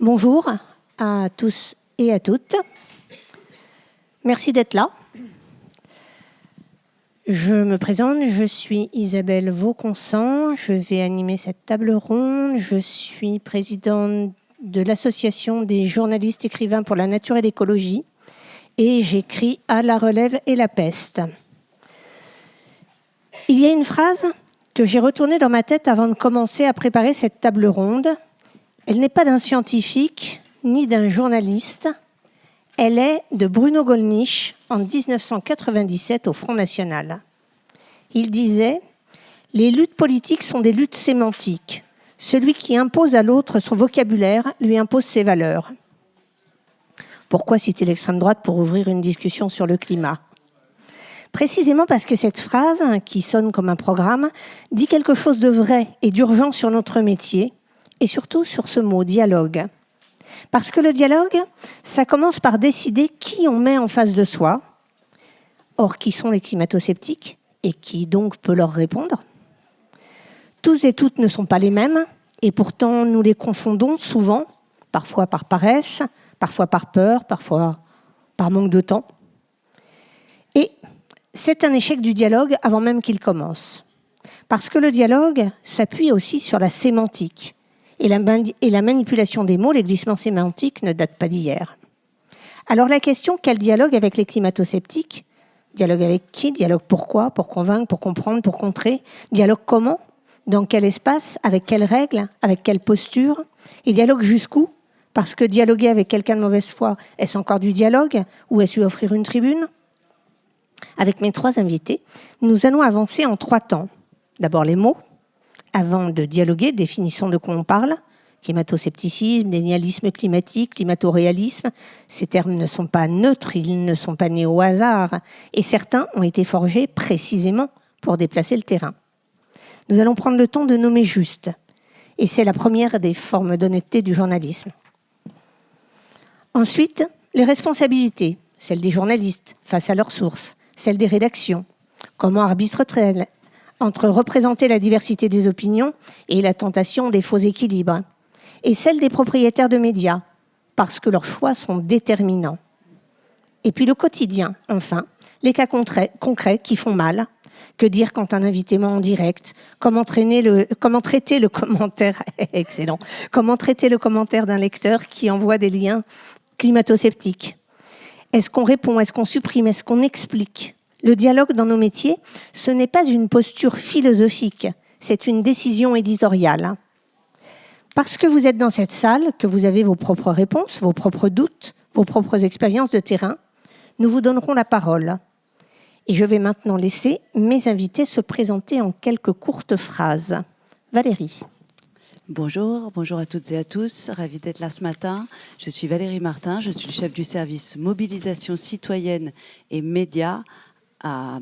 Bonjour à tous et à toutes. Merci d'être là. Je me présente, je suis Isabelle Vauconsant, je vais animer cette table ronde. Je suis présidente de l'Association des journalistes écrivains pour la nature et l'écologie et j'écris À la relève et la peste. Il y a une phrase que j'ai retournée dans ma tête avant de commencer à préparer cette table ronde. Elle n'est pas d'un scientifique ni d'un journaliste. Elle est de Bruno Gollnisch en 1997 au Front National. Il disait « Les luttes politiques sont des luttes sémantiques. Celui qui impose à l'autre son vocabulaire lui impose ses valeurs. » Pourquoi citer l'extrême droite pour ouvrir une discussion sur le climat ? Précisément parce que cette phrase, qui sonne comme un programme, dit quelque chose de vrai et d'urgent sur notre métier, et surtout sur ce mot « dialogue ». Parce que le dialogue, ça commence par décider qui on met en face de soi. Or, qui sont les climato-sceptiques et qui donc peut leur répondre ? Tous et toutes ne sont pas les mêmes et pourtant nous les confondons souvent, parfois par paresse, parfois par peur, parfois par manque de temps. Et c'est un échec du dialogue avant même qu'il commence. Parce que le dialogue s'appuie aussi sur la sémantique. Et la manipulation des mots, les glissements sémantiques, ne datent pas d'hier. Alors la question, quel dialogue avec les climato-sceptiques ? Dialogue avec qui ? Dialogue pourquoi ? Pour convaincre, pour comprendre, pour contrer ? Dialogue comment ? Dans quel espace ? Avec quelles règles ? Avec quelle posture ? Et dialogue jusqu'où ? Parce que dialoguer avec quelqu'un de mauvaise foi, est-ce encore du dialogue ? Ou est-ce lui offrir une tribune ? Avec mes trois invités, nous allons avancer en 3 temps. D'abord les mots. Avant de dialoguer, définissons de quoi on parle. Climato-scepticisme, dénialisme climatique, climato-réalisme. Ces termes ne sont pas neutres, ils ne sont pas nés au hasard. Et certains ont été forgés précisément pour déplacer le terrain. Nous allons prendre le temps de nommer juste. Et c'est la première des formes d'honnêteté du journalisme. Ensuite, les responsabilités. Celles des journalistes face à leurs sources. Celles des rédactions. Comment arbitre-t-elle entre représenter la diversité des opinions et la tentation des faux équilibres, et celle des propriétaires de médias, parce que leurs choix sont déterminants. Et puis le quotidien, enfin, les cas concrets qui font mal. Que dire quand un invité ment en direct ? Comment traiter le commentaire excellent. Comment traiter le commentaire d'un lecteur qui envoie des liens climato-sceptiques ? Est-ce qu'on répond ? Est-ce qu'on supprime ? Est-ce qu'on explique ? Le dialogue dans nos métiers, ce n'est pas une posture philosophique, c'est une décision éditoriale. Parce que vous êtes dans cette salle, que vous avez vos propres réponses, vos propres doutes, vos propres expériences de terrain, nous vous donnerons la parole. Et je vais maintenant laisser mes invités se présenter en quelques courtes phrases. Valérie. Bonjour à toutes et à tous, ravie d'être là ce matin. Je suis Valérie Martin, je suis le chef du service mobilisation citoyenne et médias à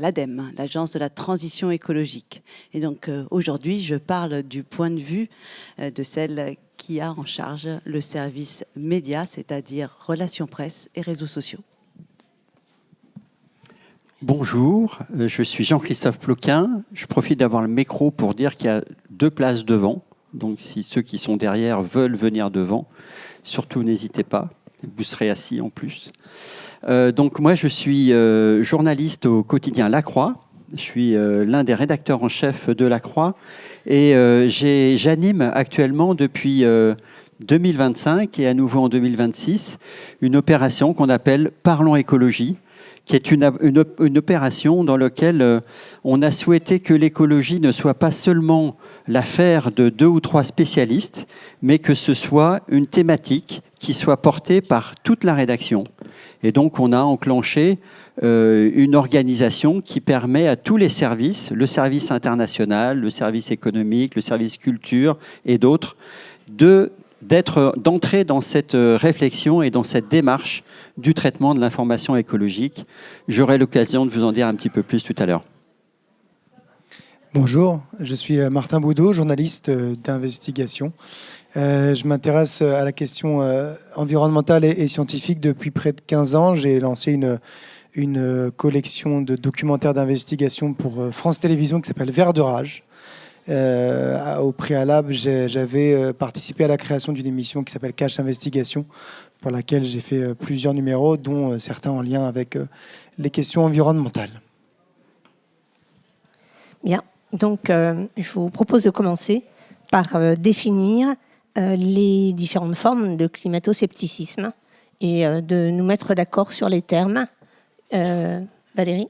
l'ADEME, l'Agence de la transition écologique. Et donc aujourd'hui, je parle du point de vue de celle qui a en charge le service médias, c'est-à-dire relations presse et réseaux sociaux. Bonjour, je suis Jean-Christophe Ploquin. Je profite d'avoir le micro pour dire qu'il y a 2 places devant. Donc si ceux qui sont derrière veulent venir devant, surtout n'hésitez pas. Vous serez assis en plus. Donc moi, je suis journaliste au quotidien La Croix. Je suis l'un des rédacteurs en chef de La Croix. Et j'anime actuellement depuis 2025 et à nouveau en 2026 une opération qu'on appelle Parlons écologie, qui est une opération dans laquelle on a souhaité que l'écologie ne soit pas seulement l'affaire de 2 ou 3 spécialistes, mais que ce soit une thématique qui soit portée par toute la rédaction. Et donc, on a enclenché une organisation qui permet à tous les services, le service international, le service économique, le service culture et d'autres, d'entrer dans cette réflexion et dans cette démarche du traitement de l'information écologique. J'aurai l'occasion de vous en dire un petit peu plus tout à l'heure. Bonjour, je suis Martin Boudot, journaliste d'investigation. Je m'intéresse à la question environnementale et scientifique depuis près de 15 ans. J'ai lancé une collection de documentaires d'investigation pour France Télévisions qui s'appelle Vert de Rage. Au préalable, j'avais participé à la création d'une émission qui s'appelle Cache Investigation, pour laquelle j'ai fait plusieurs numéros, dont certains en lien avec les questions environnementales. Bien, donc je vous propose de commencer par définir les différentes formes de climato-scepticisme et de nous mettre d'accord sur les termes. Valérie ?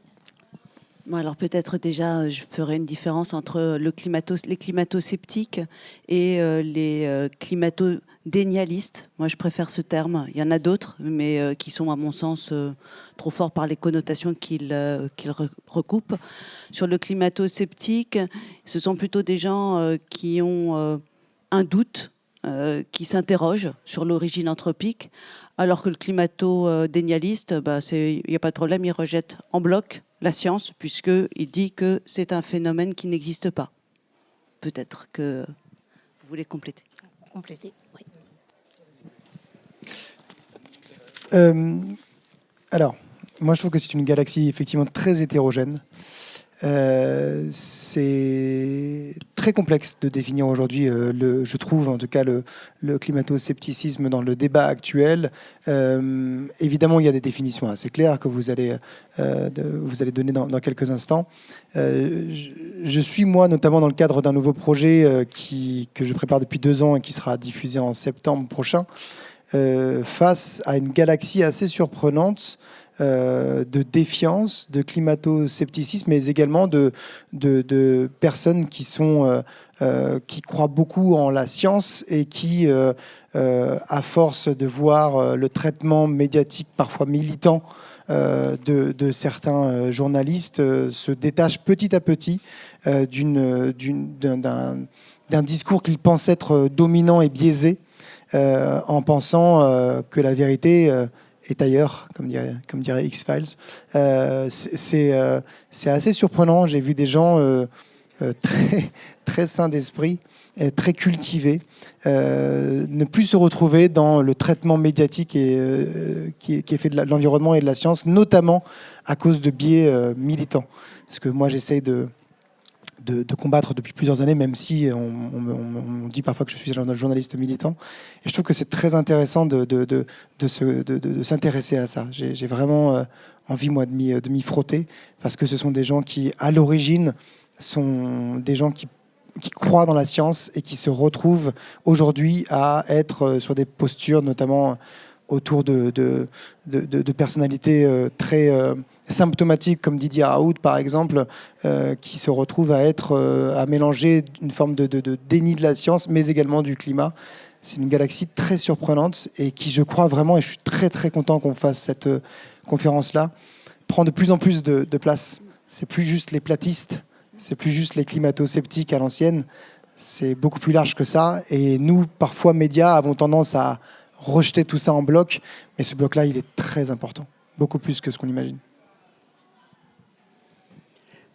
Bon, alors peut-être déjà, je ferai une différence entre les climato-sceptiques et les climato-dénialistes. Moi, je préfère ce terme. Il y en a d'autres, mais qui sont, à mon sens, trop forts par les connotations qu'ils recoupent. Sur le climato-sceptique, ce sont plutôt des gens qui ont un doute, qui s'interrogent sur l'origine anthropique, alors que le climato-dénialiste, il n'y a pas de problème, il rejette en bloc la science, puisqu'il dit que c'est un phénomène qui n'existe pas. Peut-être que vous voulez compléter. Compléter, oui. Alors, moi je trouve que c'est une galaxie effectivement très hétérogène. C'est très complexe de définir aujourd'hui, je trouve en tout cas, le climato-scepticisme dans le débat actuel. Évidemment, il y a des définitions assez claires que vous allez donner dans quelques instants. Je suis, moi, notamment dans le cadre d'un nouveau projet que je prépare depuis 2 ans et qui sera diffusé en septembre prochain, face à une galaxie assez surprenante de défiance, de climato-scepticisme, mais également de personnes qui croient beaucoup en la science et qui, à force de voir le traitement médiatique parfois militant de certains journalistes, se détachent petit à petit d'un discours qu'ils pensent être dominant et biaisé, en pensant que la vérité est ailleurs, comme dirait X-Files. C'est assez surprenant. J'ai vu des gens très, très sains d'esprit, très cultivés, ne plus se retrouver dans le traitement médiatique qui est fait de l'environnement et de la science, notamment à cause de biais militants. Ce que moi j'essaye de combattre depuis plusieurs années, même si on dit parfois que je suis un journaliste militant. Et je trouve que c'est très intéressant de s'intéresser à ça. J'ai vraiment envie, moi, de m'y frotter, parce que ce sont des gens qui, à l'origine, sont des gens qui croient dans la science et qui se retrouvent aujourd'hui à être sur des postures, notamment autour de personnalités très symptomatiques, comme Didier Raoult, par exemple, qui se retrouvent à mélanger une forme de déni de la science, mais également du climat. C'est une galaxie très surprenante et qui, je crois vraiment, et je suis très très content qu'on fasse cette conférence-là, prend de plus en plus de place. C'est plus juste les platistes, c'est plus juste les climato-sceptiques à l'ancienne, c'est beaucoup plus large que ça. Et nous, parfois, médias, avons tendance à rejeter tout ça en bloc, mais ce bloc-là, il est très important, beaucoup plus que ce qu'on imagine.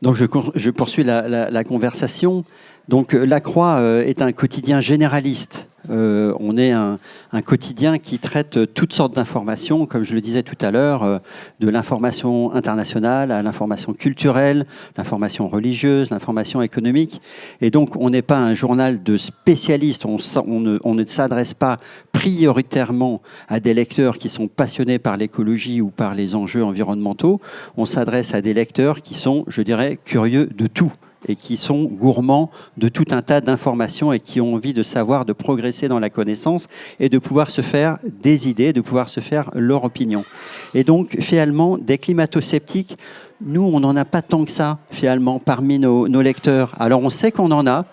Donc je poursuis la conversation. Donc La Croix est un quotidien généraliste. On est un quotidien qui traite toutes sortes d'informations, comme je le disais tout à l'heure, de l'information internationale à l'information culturelle, l'information religieuse, l'information économique. Et donc on n'est pas un journal de spécialistes, on ne s'adresse pas prioritairement à des lecteurs qui sont passionnés par l'écologie ou par les enjeux environnementaux. On s'adresse à des lecteurs qui sont, je dirais, curieux de tout, et qui sont gourmands de tout un tas d'informations et qui ont envie de savoir, de progresser dans la connaissance et de pouvoir se faire des idées, de pouvoir se faire leur opinion. Et donc, finalement, des climato-sceptiques, nous, on n'en a pas tant que ça, finalement, parmi nos lecteurs. Alors, on sait qu'on en a.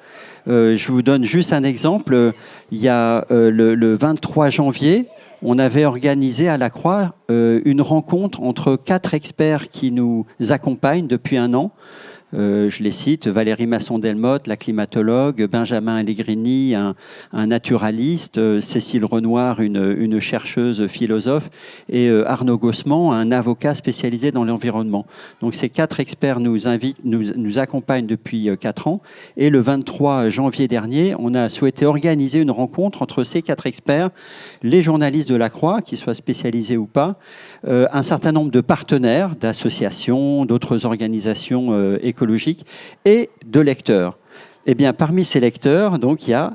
Je vous donne juste un exemple. Il y a le 23 janvier, on avait organisé à La Croix une rencontre entre 4 experts qui nous accompagnent depuis 1 an. Je les cite: Valérie Masson-Delmotte, la climatologue, Benjamin Allegrini, un naturaliste, Cécile Renoir, une chercheuse philosophe, et Arnaud Gossement, un avocat spécialisé dans l'environnement. Donc ces 4 experts nous accompagnent depuis 4 ans, et le 23 janvier dernier, on a souhaité organiser une rencontre entre ces 4 experts, les journalistes de La Croix, qu'ils soient spécialisés ou pas, un certain nombre de partenaires, d'associations, d'autres organisations écologiques et de lecteurs. Eh bien, parmi ces lecteurs, donc, il y a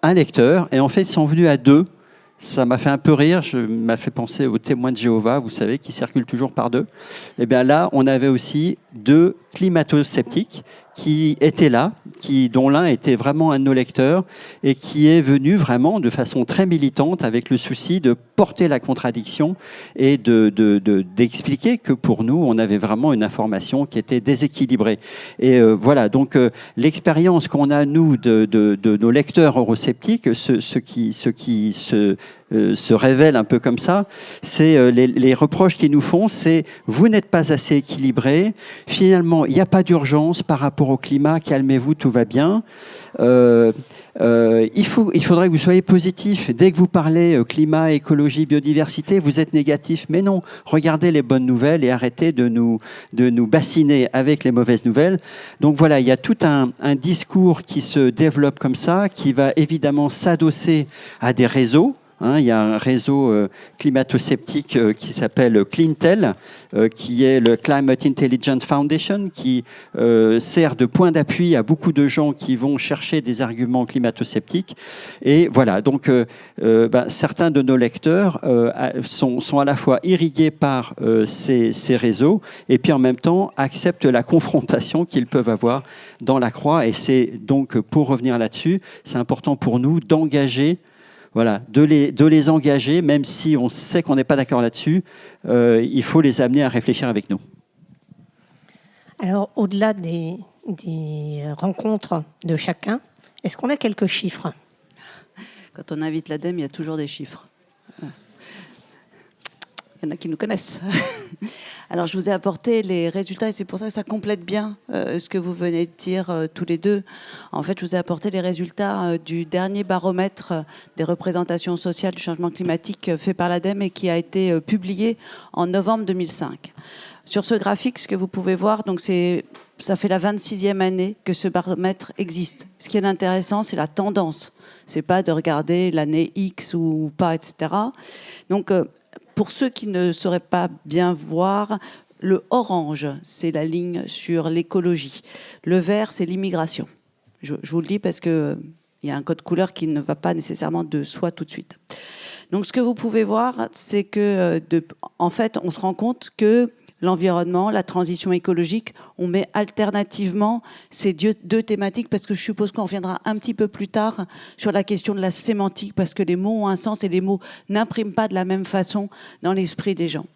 un lecteur, et en fait, ils sont venus à 2. Ça m'a fait un peu rire, m'a fait penser aux témoins de Jéhovah, vous savez, qui circulent toujours par 2. Et bien là, on avait aussi 2 climato-sceptiques qui étaient là, dont l'un était vraiment un de nos lecteurs et qui est venu vraiment de façon très militante avec le souci de porter la contradiction et d'expliquer que pour nous, on avait vraiment une information qui était déséquilibrée. Et voilà, donc l'expérience qu'on a, nous, de nos lecteurs eurosceptiques, ce qui se révèle un peu comme ça, c'est les reproches qu'ils nous font, c'est vous n'êtes pas assez équilibré, finalement il n'y a pas d'urgence par rapport au climat, calmez-vous, tout va bien. Il faudrait que vous soyez positif. Dès que vous parlez climat, écologie, biodiversité, vous êtes négatif. Mais non, regardez les bonnes nouvelles et arrêtez de nous bassiner avec les mauvaises nouvelles. Donc voilà, il y a tout un discours qui se développe comme ça, qui va évidemment s'adosser à des réseaux. Il y a un réseau climato-sceptique qui s'appelle Clintel, qui est le Climate Intelligence Foundation, qui sert de point d'appui à beaucoup de gens qui vont chercher des arguments climato-sceptiques. Et voilà, donc certains de nos lecteurs sont à la fois irrigués par ces réseaux et puis en même temps acceptent la confrontation qu'ils peuvent avoir dans la croix. Et c'est donc, pour revenir là-dessus, c'est important pour nous d'engager. Voilà, de les engager, même si on sait qu'on n'est pas d'accord là-dessus, il faut les amener à réfléchir avec nous. Alors, au-delà des rencontres de chacun, est-ce qu'on a quelques chiffres ? Quand on invite l'ADEME, il y a toujours des chiffres. Il y en a qui nous connaissent. Alors, je vous ai apporté les résultats et c'est pour ça que ça complète bien ce que vous venez de dire tous les deux. En fait, je vous ai apporté les résultats du dernier baromètre des représentations sociales du changement climatique fait par l'ADEME et qui a été publié en novembre 2005. Sur ce graphique, ce que vous pouvez voir, donc ça fait la 26e année que ce baromètre existe. Ce qui est intéressant, c'est la tendance. C'est pas de regarder l'année X ou pas, etc. Donc, pour ceux qui ne sauraient pas bien voir, le orange, c'est la ligne sur l'écologie. Le vert, c'est l'immigration. Je vous le dis parce qu'il y a un code couleur qui ne va pas nécessairement de soi tout de suite. Donc, ce que vous pouvez voir, c'est que, en fait, on se rend compte que l'environnement, la transition écologique, on met alternativement ces 2 thématiques parce que je suppose qu'on reviendra un petit peu plus tard sur la question de la sémantique parce que les mots ont un sens et les mots n'impriment pas de la même façon dans l'esprit des gens.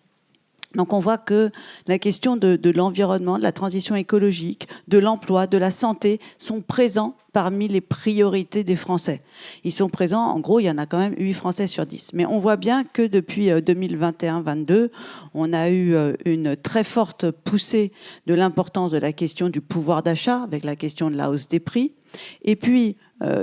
Donc on voit que la question de l'environnement, de la transition écologique, de l'emploi, de la santé sont présents parmi les priorités des Français. Ils sont présents, en gros, il y en a quand même 8 Français sur 10. Mais on voit bien que depuis 2021-22, on a eu une très forte poussée de l'importance de la question du pouvoir d'achat, avec la question de la hausse des prix. Et puis,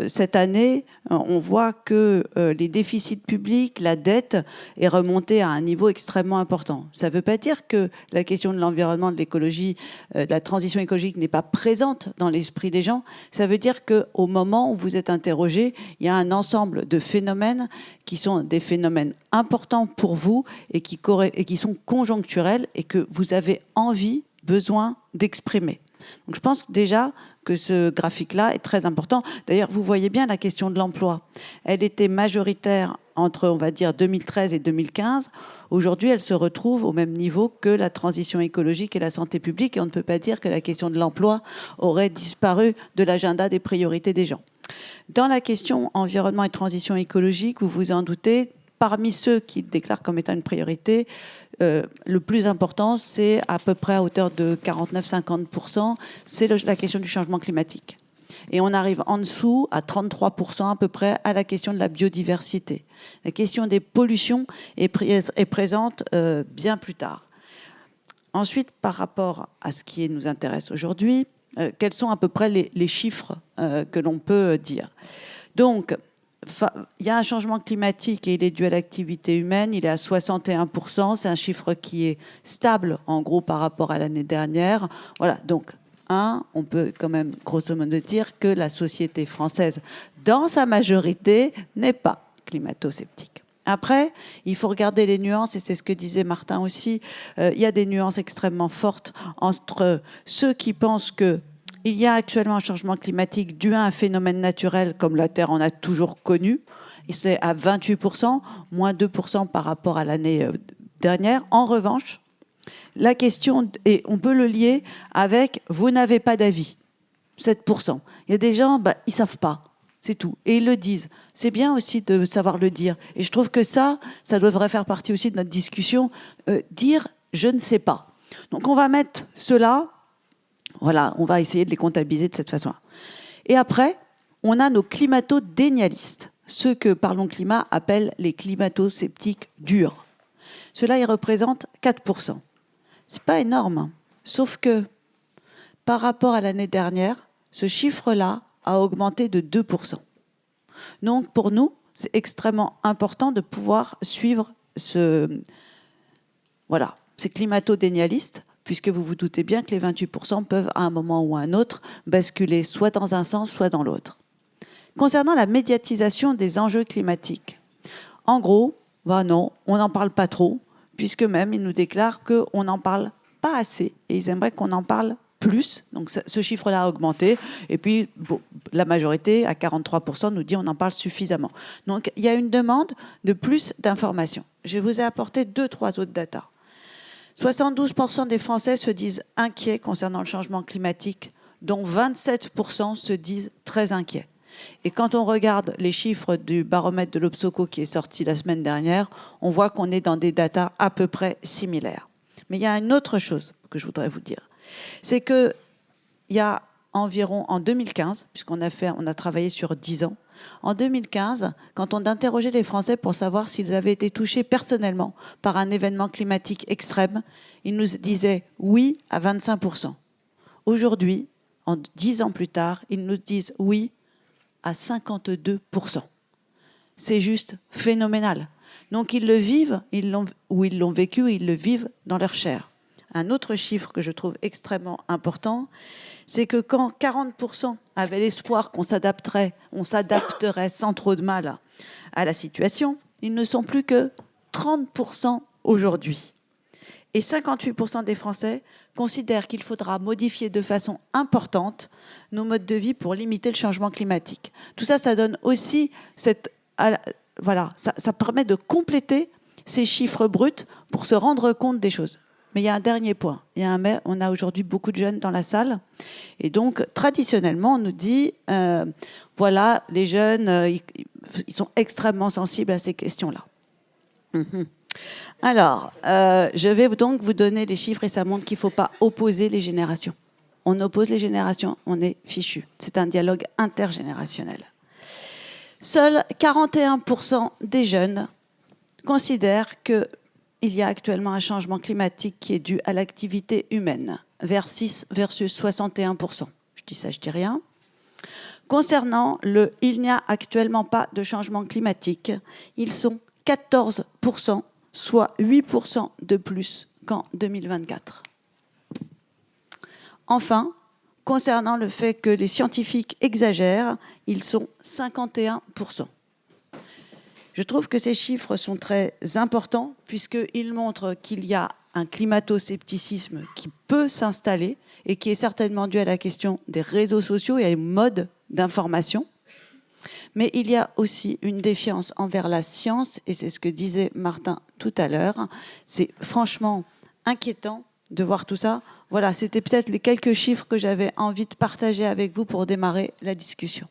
cette année, on voit que les déficits publics, la dette est remontée à un niveau extrêmement important. Ça ne veut pas dire que la question de l'environnement, de l'écologie, de la transition écologique n'est pas présente dans l'esprit des gens. Ça veut dire qu'au moment où vous êtes interrogé, il y a un ensemble de phénomènes qui sont des phénomènes importants pour vous et qui sont conjoncturels et que vous avez envie, besoin d'exprimer. Donc je pense déjà que ce graphique-là est très important. D'ailleurs, vous voyez bien la question de l'emploi. Elle était majoritaire entre, on va dire, 2013 et 2015. Aujourd'hui, elle se retrouve au même niveau que la transition écologique et la santé publique. Et on ne peut pas dire que la question de l'emploi aurait disparu de l'agenda des priorités des gens. Dans la question environnement et transition écologique, vous vous en doutez, parmi ceux qui déclarent comme étant une priorité, le plus important, c'est à peu près à hauteur de 49-50%, c'est la question du changement climatique. Et on arrive en dessous, à 33% à peu près, à la question de la biodiversité. La question des pollutions est présente bien plus tard. Ensuite, par rapport à ce qui nous intéresse aujourd'hui, quels sont à peu près les chiffres que l'on peut dire ? Donc, il y a un changement climatique et il est dû à l'activité humaine. Il est à 61%. C'est un chiffre qui est stable, en gros, par rapport à l'année dernière. Voilà, donc, on peut quand même, grosso modo, dire que la société française, dans sa majorité, n'est pas climato-sceptique. Après, il faut regarder les nuances, et c'est ce que disait Martin aussi. Il y a des nuances extrêmement fortes entre ceux qui pensent que il y a actuellement un changement climatique dû à un phénomène naturel comme la Terre en a toujours connu. Et c'est à 28%, moins 2% par rapport à l'année dernière. En revanche, la question, et on peut le lier avec « vous n'avez pas d'avis », 7%. Il y a des gens, ils ne savent pas, c'est tout. Et ils le disent. C'est bien aussi de savoir le dire. Et je trouve que ça devrait faire partie aussi de notre discussion. Dire « je ne sais pas ». Donc on va mettre cela, voilà, on va essayer de les comptabiliser de cette façon-là. Et après, on a nos climato-dénialistes, ceux que Parlons Climat appellent les climato-sceptiques durs. Ceux-là, ils représentent 4%. C'est pas énorme, sauf que par rapport à l'année dernière, ce chiffre-là a augmenté de 2%. Donc pour nous, c'est extrêmement important de pouvoir suivre ces climato-dénialistes, puisque vous vous doutez bien que les 28% peuvent à un moment ou à un autre basculer soit dans un sens, soit dans l'autre. Concernant la médiatisation des enjeux climatiques, en gros, non, on n'en parle pas trop, puisque même ils nous déclarent qu'on n'en parle pas assez et ils aimeraient qu'on en parle plus. Donc ce chiffre-là a augmenté. Et puis la majorité, à 43%, nous dit qu'on en parle suffisamment. Donc il y a une demande de plus d'informations. Je vous ai apporté 2-3 autres datas. 72% des Français se disent inquiets concernant le changement climatique, dont 27% se disent très inquiets. Et quand on regarde les chiffres du baromètre de l'Obsoco qui est sorti la semaine dernière, on voit qu'on est dans des datas à peu près similaires. Mais il y a une autre chose que je voudrais vous dire. C'est qu'il y a environ, en 2015, puisqu'on a travaillé sur 10 ans, en 2015, quand on interrogeait les Français pour savoir s'ils avaient été touchés personnellement par un événement climatique extrême, ils nous disaient oui à 25%. Aujourd'hui, 10 ans plus tard, ils nous disent oui à 52%. C'est juste phénoménal. Donc ils le vivent, ils l'ont vécu, ils le vivent dans leur chair. Un autre chiffre que je trouve extrêmement important, c'est que quand 40% avaient l'espoir qu'on s'adapterait sans trop de mal à la situation, ils ne sont plus que 30% aujourd'hui. Et 58% des Français considèrent qu'il faudra modifier de façon importante nos modes de vie pour limiter le changement climatique. Tout ça, ça donne aussi ça permet de compléter ces chiffres bruts pour se rendre compte des choses. Mais il y a un dernier point. On a aujourd'hui beaucoup de jeunes dans la salle. Et donc, traditionnellement, on nous dit, les jeunes, ils sont extrêmement sensibles à ces questions-là. Alors, je vais donc vous donner les chiffres et ça montre qu'il ne faut pas opposer les générations. On oppose les générations, on est fichu. C'est un dialogue intergénérationnel. Seuls 41% des jeunes considèrent qu'il y a actuellement un changement climatique qui est dû à l'activité humaine, versus 61%. Je dis ça, je dis rien. Concernant le « il n'y a actuellement pas de changement climatique », ils sont 14%, soit 8% de plus qu'en 2024. Enfin, concernant le fait que les scientifiques exagèrent, ils sont 51%. Je trouve que ces chiffres sont très importants puisqu'ils montrent qu'il y a un climato-scepticisme qui peut s'installer et qui est certainement dû à la question des réseaux sociaux et à des modes d'information. Mais il y a aussi une défiance envers la science, et c'est ce que disait Martin tout à l'heure. C'est franchement inquiétant de voir tout ça. Voilà, c'était peut-être les quelques chiffres que j'avais envie de partager avec vous pour démarrer la discussion.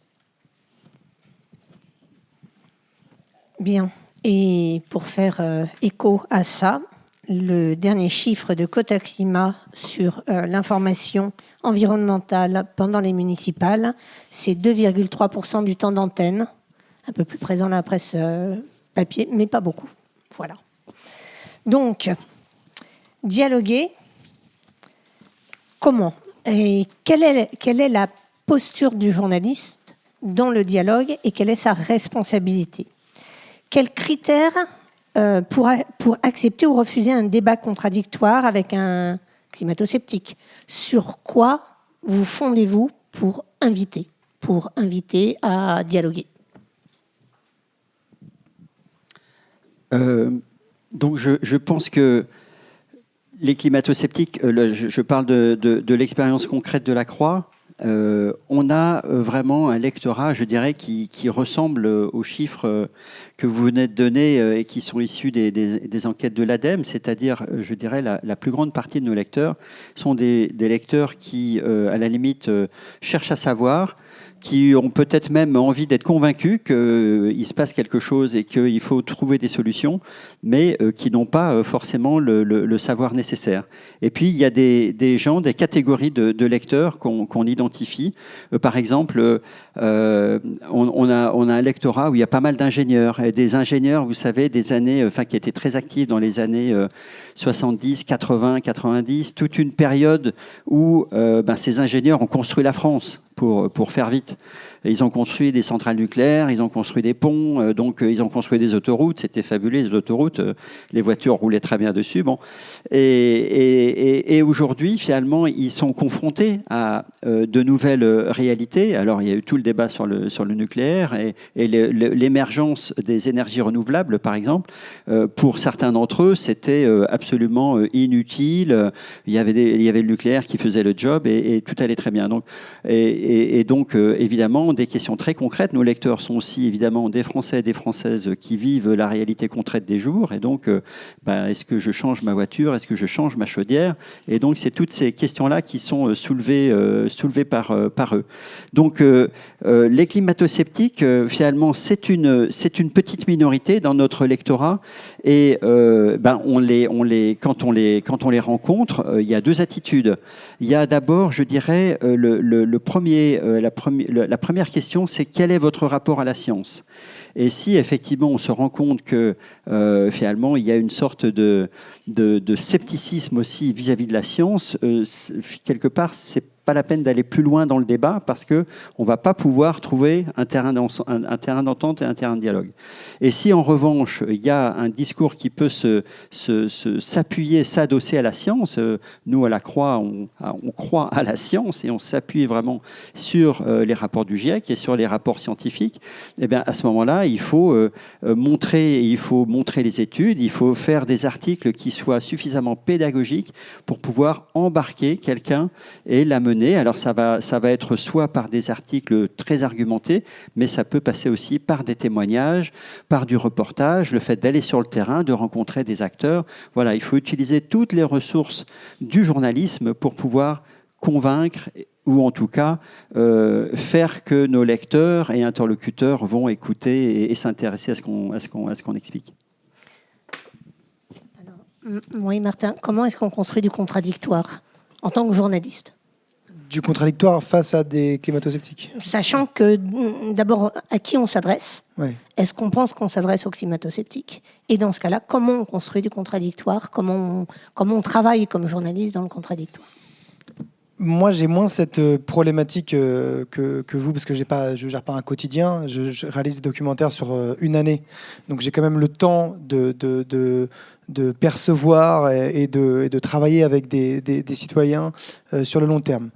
Bien. Et pour faire écho à ça, le dernier chiffre de Quota Climat sur l'information environnementale pendant les municipales, c'est 2,3% du temps d'antenne, un peu plus présent dans la presse papier, mais pas beaucoup. Voilà. Donc, dialoguer, comment ? Et quelle est la posture du journaliste dans le dialogue et quelle est sa responsabilité ? Quels critères pour accepter ou refuser un débat contradictoire avec un climato-sceptique? Sur quoi vous fondez-vous pour inviter à dialoguer? Donc je pense que les climato-sceptiques, je parle de l'expérience concrète de la Croix, on a vraiment un lectorat, je dirais, qui ressemble aux chiffres que vous venez de donner et qui sont issus des enquêtes de l'ADEME, c'est-à-dire, je dirais, la plus grande partie de nos lecteurs sont des lecteurs qui, à la limite, cherchent à savoir, qui ont peut-être même envie d'être convaincus qu'il se passe quelque chose et qu'il faut trouver des solutions, mais qui n'ont pas forcément le savoir nécessaire. Et puis, il y a des gens, des catégories de lecteurs qu'on identifie. Par exemple, on a un lectorat où il y a pas mal d'ingénieurs. Et des ingénieurs, vous savez, des années, qui étaient très actifs dans les années 70, 80, 90, toute une période où ces ingénieurs ont construit la France. Pour faire vite. Ils ont construit des centrales nucléaires, ils ont construit des ponts, donc ils ont construit des autoroutes. C'était fabuleux, les autoroutes. Les voitures roulaient très bien dessus. Bon. Et aujourd'hui, finalement, ils sont confrontés à de nouvelles réalités. Alors, il y a eu tout le débat sur le nucléaire et l'émergence des énergies renouvelables, par exemple. Pour certains d'entre eux, c'était absolument inutile. Il y avait le nucléaire qui faisait le job et tout allait très bien. Donc, et donc, évidemment, des questions très concrètes. Nos lecteurs sont aussi, évidemment, des Français et des Françaises qui vivent la réalité concrète des jours. Et donc, est-ce que je change ma voiture? Est-ce que je change ma chaudière? Et donc, c'est toutes ces questions-là qui sont soulevées par eux. Donc, les climato-sceptiques, finalement, c'est une petite minorité dans notre lectorat. Et quand on les rencontre, il y a deux attitudes. Il y a d'abord, je dirais, la première question, c'est quel est votre rapport à la science? Et si effectivement on se rend compte que finalement il y a une sorte de scepticisme aussi vis-à-vis de la science, quelque part c'est pas la peine d'aller plus loin dans le débat parce que on va pas pouvoir trouver un terrain d'entente et un terrain de dialogue. Et si en revanche il y a un discours qui peut s'appuyer, s'adosser à la science, nous à la Croix on croit à la science et on s'appuie vraiment sur les rapports du GIEC et sur les rapports scientifiques, et bien à ce moment-là il faut montrer les études, il faut faire des articles qui soient suffisamment pédagogiques pour pouvoir embarquer quelqu'un et l'amener. Alors ça va être soit par des articles très argumentés, mais ça peut passer aussi par des témoignages, par du reportage, le fait d'aller sur le terrain, de rencontrer des acteurs. Voilà, il faut utiliser toutes les ressources du journalisme pour pouvoir convaincre ou en tout cas faire que nos lecteurs et interlocuteurs vont écouter et s'intéresser à ce qu'on explique. Alors, oui, Martin, comment est-ce qu'on construit du contradictoire en tant que journaliste? Du contradictoire face à des climato-sceptiques. Sachant que, d'abord, à qui on s'adresse? Oui. Est-ce qu'on pense qu'on s'adresse aux climato-sceptiques? Et dans ce cas-là, comment on construit du contradictoire? Comment on travaille comme journaliste dans le contradictoire? Moi, j'ai moins cette problématique que vous, parce que je ne gère pas un quotidien. Je réalise des documentaires sur une année. Donc, j'ai quand même le temps de percevoir et de travailler avec des citoyens sur le long terme.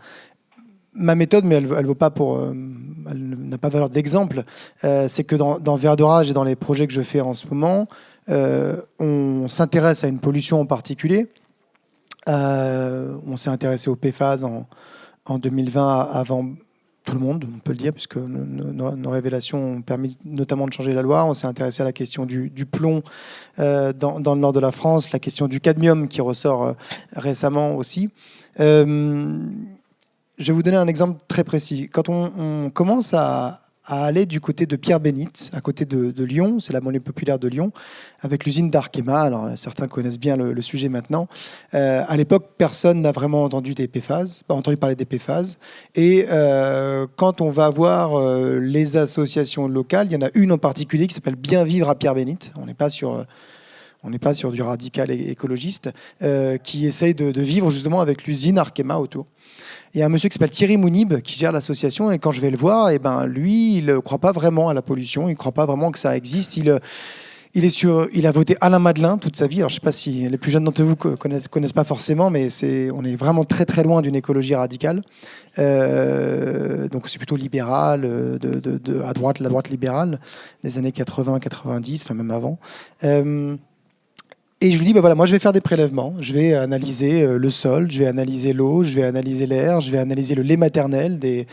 Ma méthode, mais elle vaut pas elle n'a pas valeur d'exemple, c'est que dans Vert d'orage et dans les projets que je fais en ce moment, on s'intéresse à une pollution en particulier. On s'est intéressé au PFAS en 2020 avant tout le monde, on peut le dire, puisque nos révélations ont permis notamment de changer la loi. On s'est intéressé à la question du plomb dans le nord de la France, la question du cadmium qui ressort récemment aussi. Je vais vous donner un exemple très précis. Quand on commence à aller du côté de Pierre-Bénite, à côté de Lyon, c'est la monnaie populaire de Lyon, avec l'usine d'Arkema. Alors certains connaissent bien le sujet maintenant. À l'époque, personne n'a vraiment entendu parler des PFAS. Et quand on va voir les associations locales, il y en a une en particulier qui s'appelle Bien Vivre à Pierre-Bénite. On n'est pas sur du radical écologiste, qui essaye de vivre justement avec l'usine Arkema autour. Il y a un monsieur qui s'appelle Thierry Mounib qui gère l'association, et quand je vais le voir, lui, il ne croit pas vraiment à la pollution, il ne croit pas vraiment que ça existe. Il a voté Alain Madelin toute sa vie. Alors, je ne sais pas si les plus jeunes d'entre vous connaissent pas forcément, mais on est vraiment très très loin d'une écologie radicale. Donc c'est plutôt libéral, à droite, la droite libérale des années 80, 90, enfin même avant. Et je lui dis, bah voilà, moi je vais faire des prélèvements, je vais analyser le sol, je vais analyser l'eau, je vais analyser l'air, je vais analyser le lait maternel des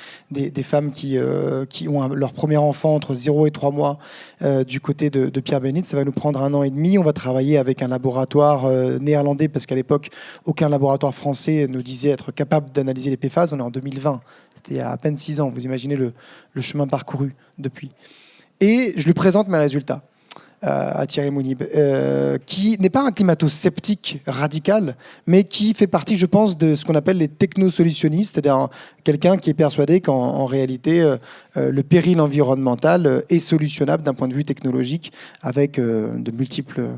femmes qui ont leur premier enfant entre 0 et 3 mois du côté de Pierre-Bénite. Ça va nous prendre 1 an et demi. On va travailler avec un laboratoire néerlandais, parce qu'à l'époque, aucun laboratoire français nous disait être capable d'analyser les PFAS. On est en 2020, c'était il y a à peine 6 ans. Vous imaginez le chemin parcouru depuis. Et je lui présente mes résultats à Thierry Mounib, qui n'est pas un climato-sceptique radical, mais qui fait partie, je pense, de ce qu'on appelle les technosolutionnistes, c'est-à-dire quelqu'un qui est persuadé qu'en réalité, le péril environnemental est solutionnable d'un point de vue technologique, avec de multiples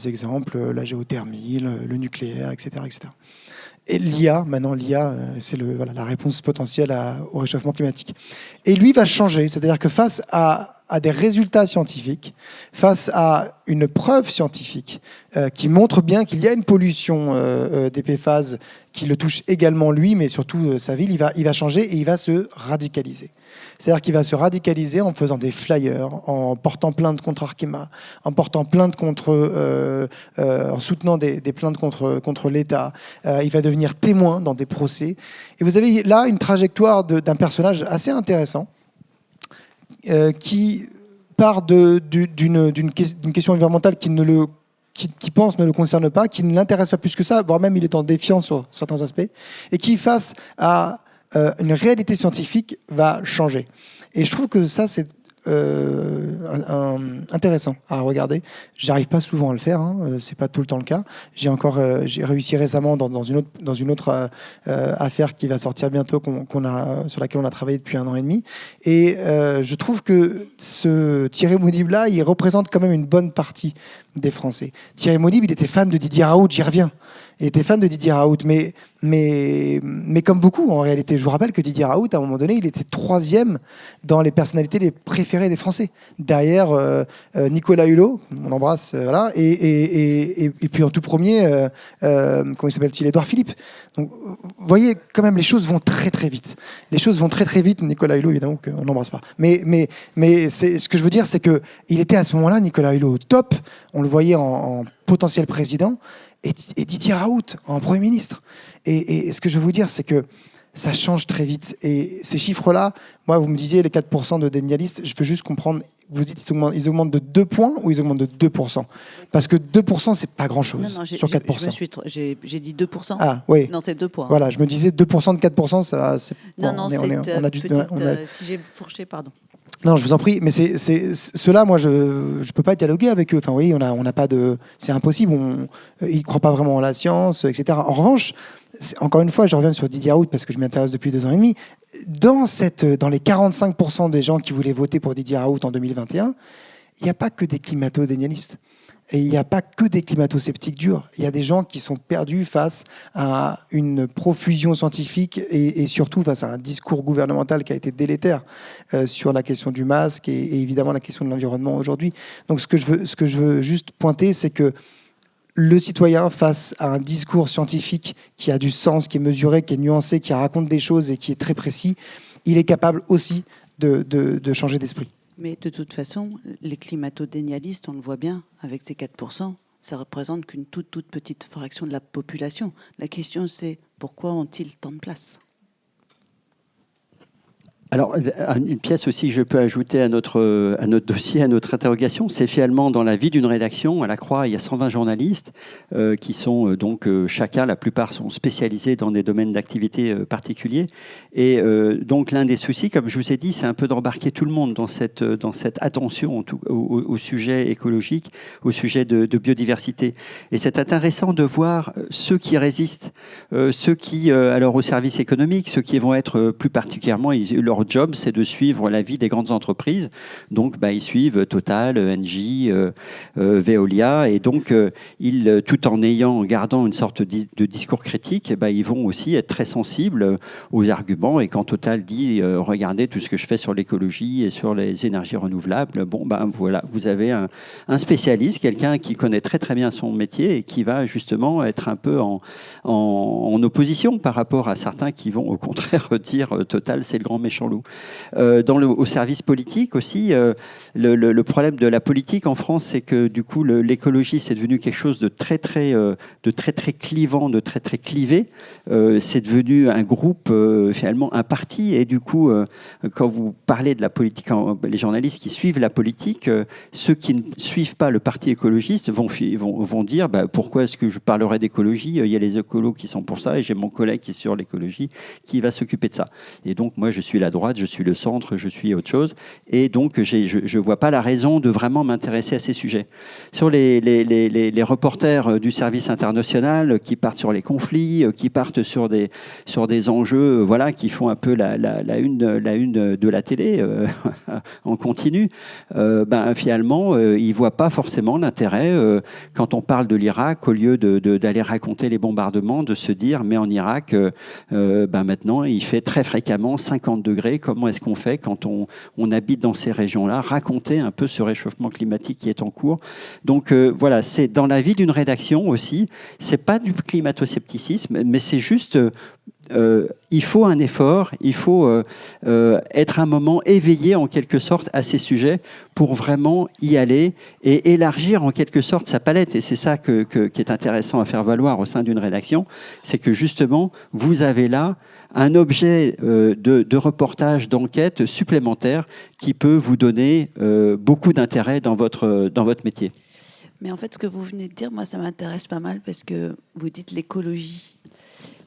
exemples, la géothermie, le nucléaire, etc., etc. Et l'IA, maintenant l'IA, c'est la réponse potentielle au réchauffement climatique. Et lui va changer, c'est-à-dire que face à des résultats scientifiques, face à une preuve scientifique qui montre bien qu'il y a une pollution des PFAS qui le touche également lui, mais surtout sa ville, il va changer et il va se radicaliser. C'est-à-dire qu'il va se radicaliser en faisant des flyers, en portant plainte contre Arkema, en portant plainte en soutenant des plaintes contre l'État. Il va devenir témoin dans des procès. Et vous avez là une trajectoire d'un personnage assez intéressant qui part d'une question environnementale qui pense ne le concerne pas, qui ne l'intéresse pas plus que ça, voire même il est en défiance sur certains aspects, et qui, face à une réalité scientifique, va changer. Et je trouve que ça, c'est intéressant à regarder. J'arrive pas souvent à le faire, c'est pas tout le temps le cas. J'ai réussi récemment dans une autre affaire qui va sortir bientôt, sur laquelle on a travaillé depuis 1 an et demi. Et je trouve que ce Thierry Mounib là, il représente quand même une bonne partie des Français. Thierry Mounib, il était fan de Didier Raoult, j'y reviens. Il était fan de Didier Raoult, mais comme beaucoup en réalité. Je vous rappelle que Didier Raoult, à un moment donné, il était 3e dans les personnalités les préférées des Français, derrière Nicolas Hulot, on l'embrasse, voilà, et puis en tout premier, comment il s'appelle-t-il, Édouard Philippe. Donc, vous voyez, quand même, les choses vont très très vite. Les choses vont très très vite. Nicolas Hulot, évidemment, on n'embrasse pas. Mais ce que je veux dire, c'est que il était à ce moment-là, Nicolas Hulot, au top. On le voyait en potentiel président. Et Didier Raoult en Premier ministre. Et ce que je veux vous dire, c'est que ça change très vite. Et ces chiffres-là, moi, vous me disiez les 4% de dénialistes, je veux juste comprendre, vous dites ils augmentent de 2 points ou ils augmentent de 2%? Parce que 2%, c'est pas grand-chose sur 4%. J'ai dit 2%. Ah, oui. Non, c'est 2 points. Voilà, je me disais 2% de 4%, ça, c'est... Non, si j'ai fourché, pardon. Non, je vous en prie, mais ceux-là, moi, je peux pas dialoguer avec eux. Enfin, oui, on n'a pas de, c'est impossible. Ils croient pas vraiment en la science, etc. En revanche, encore une fois, je reviens sur Didier Raoult parce que je m'intéresse depuis 2 ans et demi. Dans les 45% des gens qui voulaient voter pour Didier Raoult en 2021, il n'y a pas que des climato-dénialistes. Et il n'y a pas que des climato-sceptiques durs. Il y a des gens qui sont perdus face à une profusion scientifique et surtout face à un discours gouvernemental qui a été délétère sur la question du masque et évidemment la question de l'environnement aujourd'hui. Donc ce que je veux juste pointer, c'est que le citoyen, face à un discours scientifique qui a du sens, qui est mesuré, qui est nuancé, qui raconte des choses et qui est très précis, il est capable aussi de changer d'esprit. Mais de toute façon, les climato-dénialistes, on le voit bien, avec ces 4%, ça représente qu'une toute petite fraction de la population. La question, c'est pourquoi ont-ils tant de place ? Alors, une pièce aussi que je peux ajouter à notre dossier, à notre interrogation, c'est finalement dans la vie d'une rédaction. À la Croix, il y a 120 journalistes qui sont donc chacun, la plupart sont spécialisés dans des domaines d'activité particuliers. Et donc, l'un des soucis, comme je vous ai dit, c'est un peu d'embarquer tout le monde dans cette attention au sujet écologique, au sujet de biodiversité. Et c'est intéressant de voir ceux qui résistent, ceux qui, alors au service économique, ceux qui vont être plus particulièrement, leur job, c'est de suivre la vie des grandes entreprises. Donc, ils suivent Total, Engie, Veolia. Et donc, tout en gardant une sorte de discours critique, ils vont aussi être très sensibles aux arguments. Et quand Total dit « Regardez tout ce que je fais sur l'écologie et sur les énergies renouvelables », voilà, vous avez un spécialiste, quelqu'un qui connaît très très bien son métier et qui va justement être un peu en opposition par rapport à certains qui vont au contraire dire « Total, c'est le grand méchant loup ». loup. Au service politique aussi, le problème de la politique en France, c'est que du coup, l'écologie, c'est devenu quelque chose de très clivant, de très clivé. C'est devenu un groupe, finalement, un parti. Et du coup, quand vous parlez de la politique, les journalistes qui suivent la politique, ceux qui ne suivent pas le parti écologiste vont dire pourquoi est-ce que je parlerai d'écologie? Il y a les écolos qui sont pour ça et j'ai mon collègue qui est sur l'écologie qui va s'occuper de ça. Et donc, moi, je suis la droite, je suis le centre, je suis autre chose. Et donc, je ne vois pas la raison de vraiment m'intéresser à ces sujets. Sur les reporters du service international qui partent sur les conflits, qui partent sur des enjeux voilà, qui font un peu la une de la télé en continu, finalement, ils ne voient pas forcément l'intérêt, quand on parle de l'Irak, au lieu d'aller raconter les bombardements, de se dire, mais en Irak, maintenant, il fait très fréquemment 50 degrés. Comment est-ce qu'on fait quand on habite dans ces régions-là? Raconter un peu ce réchauffement climatique qui est en cours. Donc, voilà, c'est dans la vie d'une rédaction aussi. C'est pas du climato-scepticisme, mais c'est juste... il faut un effort, il faut être un moment éveillé en quelque sorte à ces sujets pour vraiment y aller et élargir en quelque sorte sa palette. Et c'est ça qui est intéressant à faire valoir au sein d'une rédaction, c'est que justement vous avez là un objet de reportage, d'enquête supplémentaire qui peut vous donner beaucoup d'intérêt dans votre métier. Mais en fait, ce que vous venez de dire, moi, ça m'intéresse pas mal parce que vous dites l'écologie.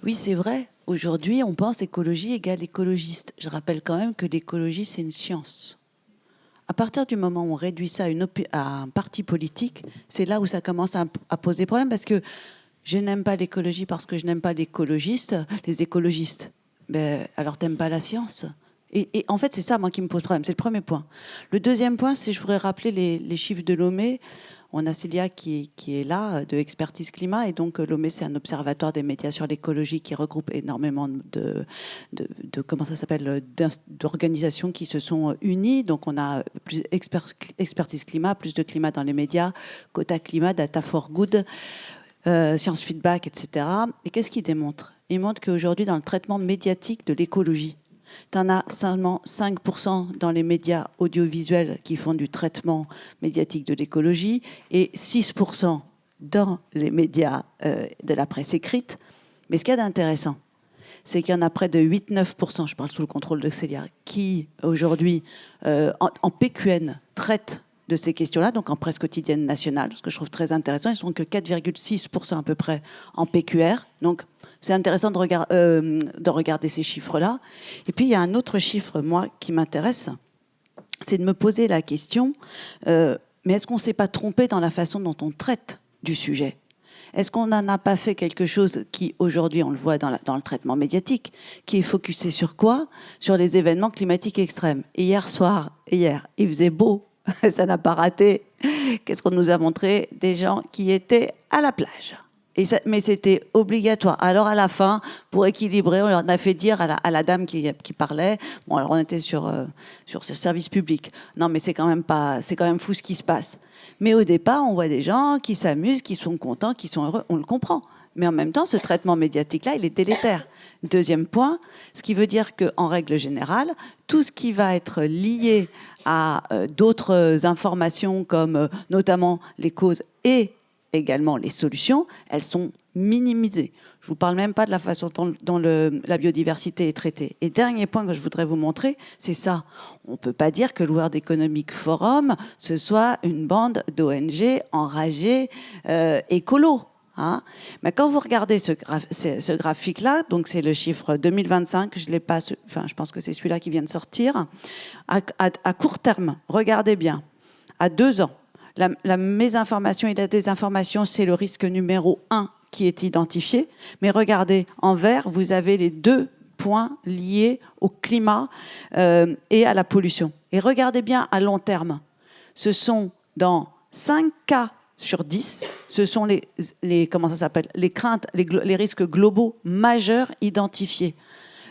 Oui, c'est vrai. Aujourd'hui, on pense écologie égale écologiste. Je rappelle quand même que l'écologie, c'est une science. À partir du moment où on réduit ça à un parti politique, c'est là où ça commence à poser problème parce que je n'aime pas l'écologie parce que je n'aime pas les écologistes. Alors, t'aimes pas la science. Et en fait, c'est ça, moi, qui me pose problème. C'est le premier point. Le deuxième point, c'est je voudrais rappeler les chiffres de Lomé. On a Célia qui est là, de Expertise Climat, et donc Lomé, c'est un observatoire des médias sur l'écologie qui regroupe énormément comment ça s'appelle, d'organisations qui se sont unies. Donc on a plus Expertise Climat, plus de climat dans les médias, Quota Climat, Data for Good, Science Feedback, etc. Et qu'est-ce qu'il démontre? Il montre qu'aujourd'hui, dans le traitement médiatique de l'écologie, tu en as seulement 5% dans les médias audiovisuels qui font du traitement médiatique de l'écologie et 6% dans les médias de la presse écrite. Mais ce qu'il y a d'intéressant, c'est qu'il y en a près de 8-9%, je parle sous le contrôle de Célia, qui aujourd'hui, en PQN, traitent de ces questions-là, donc en presse quotidienne nationale, ce que je trouve très intéressant. Ils ne sont que 4,6% à peu près en PQR. Donc, c'est intéressant de regarder ces chiffres-là. Et puis, il y a un autre chiffre, moi, qui m'intéresse, c'est de me poser la question, mais est-ce qu'on ne s'est pas trompé dans la façon dont on traite du sujet? Est-ce qu'on n'en a pas fait quelque chose qui, aujourd'hui, on le voit dans le traitement médiatique, qui est focusé sur quoi? Sur les événements climatiques extrêmes. Et hier, il faisait beau. Ça n'a pas raté. Qu'est-ce qu'on nous a montré? Des gens qui étaient à la plage. Mais c'était obligatoire. Alors, à la fin, pour équilibrer, on leur a fait dire à la dame qui parlait, bon, alors on était sur ce service public. Non, mais c'est quand même fou ce qui se passe. Mais au départ, on voit des gens qui s'amusent, qui sont contents, qui sont heureux. On le comprend. Mais en même temps, ce traitement médiatique-là, il est délétère. Deuxième point, ce qui veut dire qu'en règle générale, tout ce qui va être lié à d'autres informations, comme notamment les causes et également les solutions, elles sont minimisées. Je ne vous parle même pas de la façon dont la biodiversité est traitée. Et dernier point que je voudrais vous montrer, c'est ça. On ne peut pas dire que le World Economic Forum, ce soit une bande d'ONG enragées écolo. Hein. Mais quand vous regardez ce graphique-là, donc c'est le chiffre 2025, je pense que c'est celui-là qui vient de sortir, à court terme, regardez bien, à 2 ans, la mésinformation et la désinformation, c'est le risque numéro 1 qui est identifié. Mais regardez, en vert, vous avez les 2 points liés au climat et à la pollution. Et regardez bien à long terme, ce sont dans 5 cas sur 10, ce sont les craintes, les risques globaux majeurs identifiés.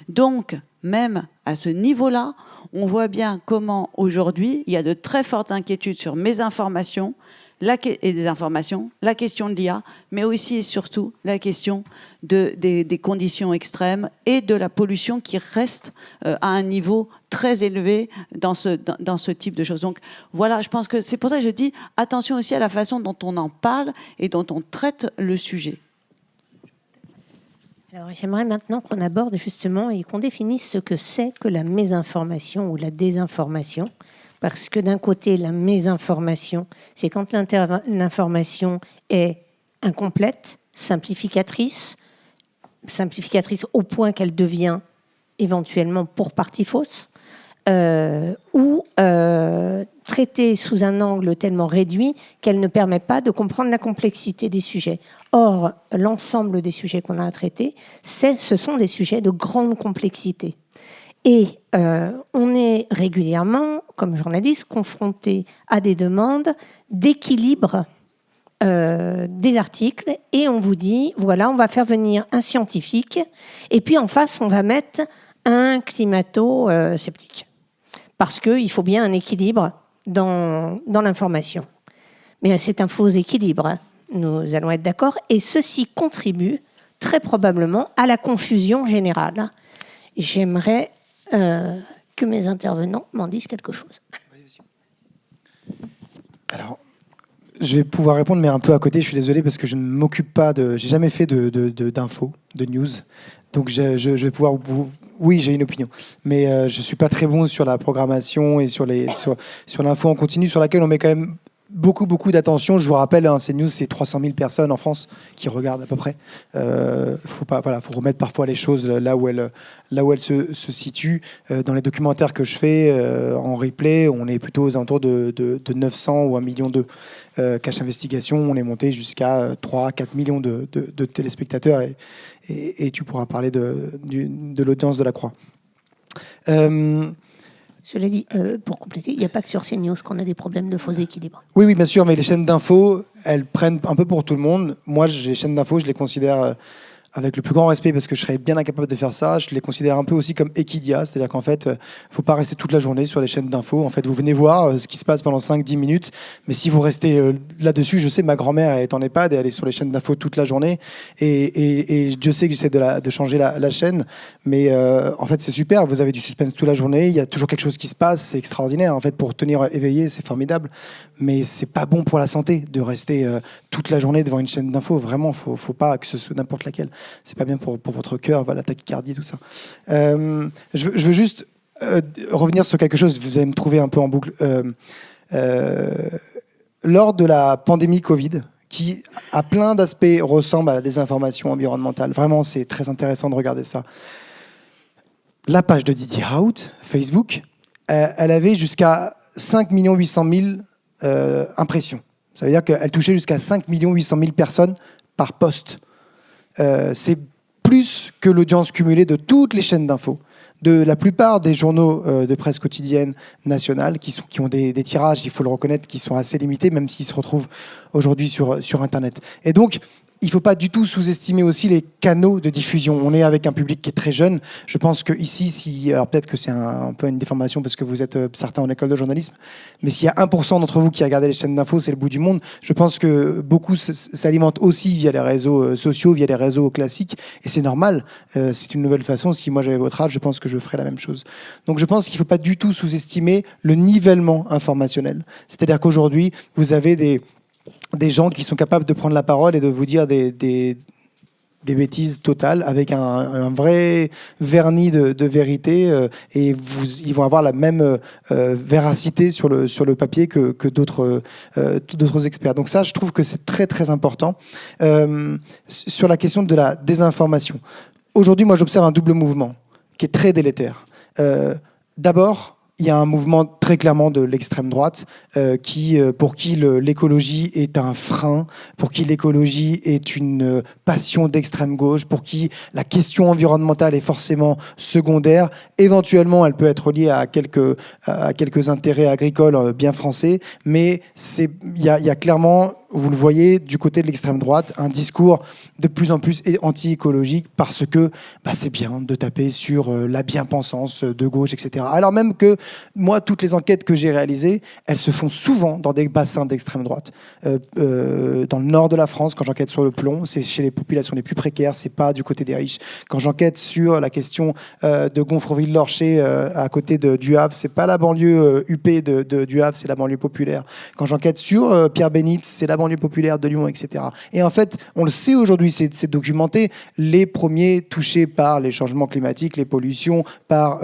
Donc, même à ce niveau-là, on voit bien comment aujourd'hui, il y a de très fortes inquiétudes sur mésinformation, et des informations, la question de l'IA, mais aussi et surtout la question des conditions extrêmes et de la pollution qui reste à un niveau très élevé dans ce type de choses. Donc voilà, je pense que c'est pour ça que je dis attention aussi à la façon dont on en parle et dont on traite le sujet. Alors, j'aimerais maintenant qu'on aborde justement et qu'on définisse ce que c'est que la mésinformation ou la désinformation. Parce que d'un côté, la mésinformation, c'est quand l'information est incomplète, simplificatrice au point qu'elle devient éventuellement pour partie fausse, ou traitée sous un angle tellement réduit qu'elle ne permet pas de comprendre la complexité des sujets. Or, l'ensemble des sujets qu'on a à traiter, ce sont des sujets de grande complexité. Et on est régulièrement, comme journaliste, confronté à des demandes d'équilibre des articles, et on vous dit, voilà, on va faire venir un scientifique, et puis en face, on va mettre un climato-sceptique. Parce qu'il faut bien un équilibre dans l'information. Mais c'est un faux équilibre, hein. Nous allons être d'accord, et ceci contribue très probablement à la confusion générale. J'aimerais que mes intervenants m'en disent quelque chose. Alors, je vais pouvoir répondre, mais un peu à côté. Je suis désolé parce que je ne m'occupe pas de. J'ai jamais fait d'infos, de news. Donc, je vais pouvoir. Oui, j'ai une opinion, mais je suis pas très bon sur la programmation et sur l'info en continu, sur laquelle on met quand même beaucoup d'attention. Je vous rappelle, hein, CNews, c'est 300 000 personnes en France qui regardent à peu près. Faut remettre parfois les choses là où elles se situent. Dans les documentaires que je fais en replay, on est plutôt aux alentours de 900 ou 1,2 million. Cache Investigation, on est monté jusqu'à 3-4 millions de téléspectateurs et tu pourras parler de l'audience de la Croix. Cela dit, pour compléter, il n'y a pas que sur CNews qu'on a des problèmes de faux équilibres. Oui, bien sûr, mais les chaînes d'infos, elles prennent un peu pour tout le monde. Moi, les chaînes d'infos, je les considère avec le plus grand respect parce que je serais bien incapable de faire ça. Je les considère un peu aussi comme Equidia, c'est-à-dire qu'en fait, faut pas rester toute la journée sur les chaînes d'infos. En fait, vous venez voir ce qui se passe pendant 5-10 minutes, mais si vous restez là-dessus, je sais, ma grand-mère est en EHPAD et elle est sur les chaînes d'infos toute la journée, et Dieu sait que j'essaie de changer la chaîne, mais en fait, c'est super. Vous avez du suspense toute la journée, il y a toujours quelque chose qui se passe, c'est extraordinaire. En fait, pour tenir éveillé, c'est formidable, mais c'est pas bon pour la santé de rester toute la journée devant une chaîne d'infos. Vraiment, faut pas que ce soit n'importe laquelle. C'est pas bien pour votre cœur, la tachycardie, tout ça. Je veux juste revenir sur quelque chose. Vous allez me trouver un peu en boucle. Lors de la pandémie Covid, qui à plein d'aspects ressemble à la désinformation environnementale, vraiment, c'est très intéressant de regarder ça. La page de Didier Raoult, Facebook, elle avait jusqu'à 5 800 000 impressions. Ça veut dire qu'elle touchait jusqu'à 5 800 000 personnes par post. C'est plus que l'audience cumulée de toutes les chaînes d'infos, de la plupart des journaux de presse quotidienne nationale, qui ont des tirages, il faut le reconnaître, qui sont assez limités, même s'ils se retrouvent aujourd'hui sur Internet. Et donc, il ne faut pas du tout sous-estimer aussi les canaux de diffusion. On est avec un public qui est très jeune. Je pense qu'ici, alors peut-être que c'est un peu une déformation parce que vous êtes certains en école de journalisme, mais s'il y a 1% d'entre vous qui regardez les chaînes d'infos, c'est le bout du monde. Je pense que beaucoup s'alimentent aussi via les réseaux sociaux, via les réseaux classiques, et c'est normal. C'est une nouvelle façon. Si moi j'avais votre âge, je pense que je ferais la même chose. Donc je pense qu'il ne faut pas du tout sous-estimer le nivellement informationnel. C'est-à-dire qu'aujourd'hui, vous avez des gens qui sont capables de prendre la parole et de vous dire des bêtises totales avec un vrai vernis de vérité, et ils vont avoir la même véracité sur le papier que d'autres experts. Donc ça, je trouve que c'est très très important. Sur la question de la désinformation, aujourd'hui, moi j'observe un double mouvement qui est très délétère. D'abord, il y a un mouvement très clairement de l'extrême droite pour qui l'écologie est un frein, pour qui l'écologie est une passion d'extrême gauche, pour qui la question environnementale est forcément secondaire. Éventuellement, elle peut être liée à quelques intérêts agricoles bien français, mais il y a clairement vous le voyez du côté de l'extrême droite, un discours de plus en plus anti-écologique parce que c'est bien de taper sur la bien-pensance de gauche, etc. Alors même que moi, toutes les enquêtes que j'ai réalisées, elles se font souvent dans des bassins d'extrême droite. Dans le nord de la France, quand j'enquête sur le plomb, c'est chez les populations les plus précaires, c'est pas du côté des riches. Quand j'enquête sur la question de Gonfreville-Lorcher, à côté du Havre, c'est pas la banlieue UP du Havre, c'est la banlieue populaire. Quand j'enquête sur Pierre-Bénite, c'est la banlieue populaire de Lyon, etc. Et en fait, on le sait aujourd'hui, c'est documenté, les premiers touchés par les changements climatiques, les pollutions, par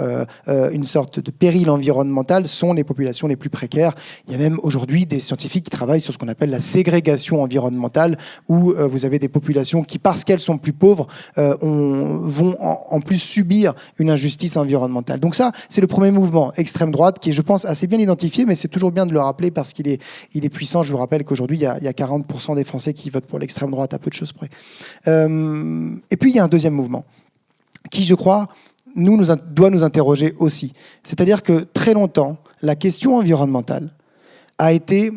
une sorte de péril environnemental sont les populations les plus précaires. Il y a même aujourd'hui des scientifiques qui travaillent sur ce qu'on appelle la ségrégation environnementale, où vous avez des populations qui, parce qu'elles sont plus pauvres, vont en plus subir une injustice environnementale. Donc ça, c'est le premier mouvement, extrême droite, qui est, je pense, assez bien identifié, mais c'est toujours bien de le rappeler parce qu'il est puissant. Je vous rappelle qu'aujourd'hui, il y a 40% des Français qui votent pour l'extrême droite, à peu de choses près. Et puis, il y a un deuxième mouvement qui, je crois, doit nous interroger aussi. C'est-à-dire que très longtemps, la question environnementale a été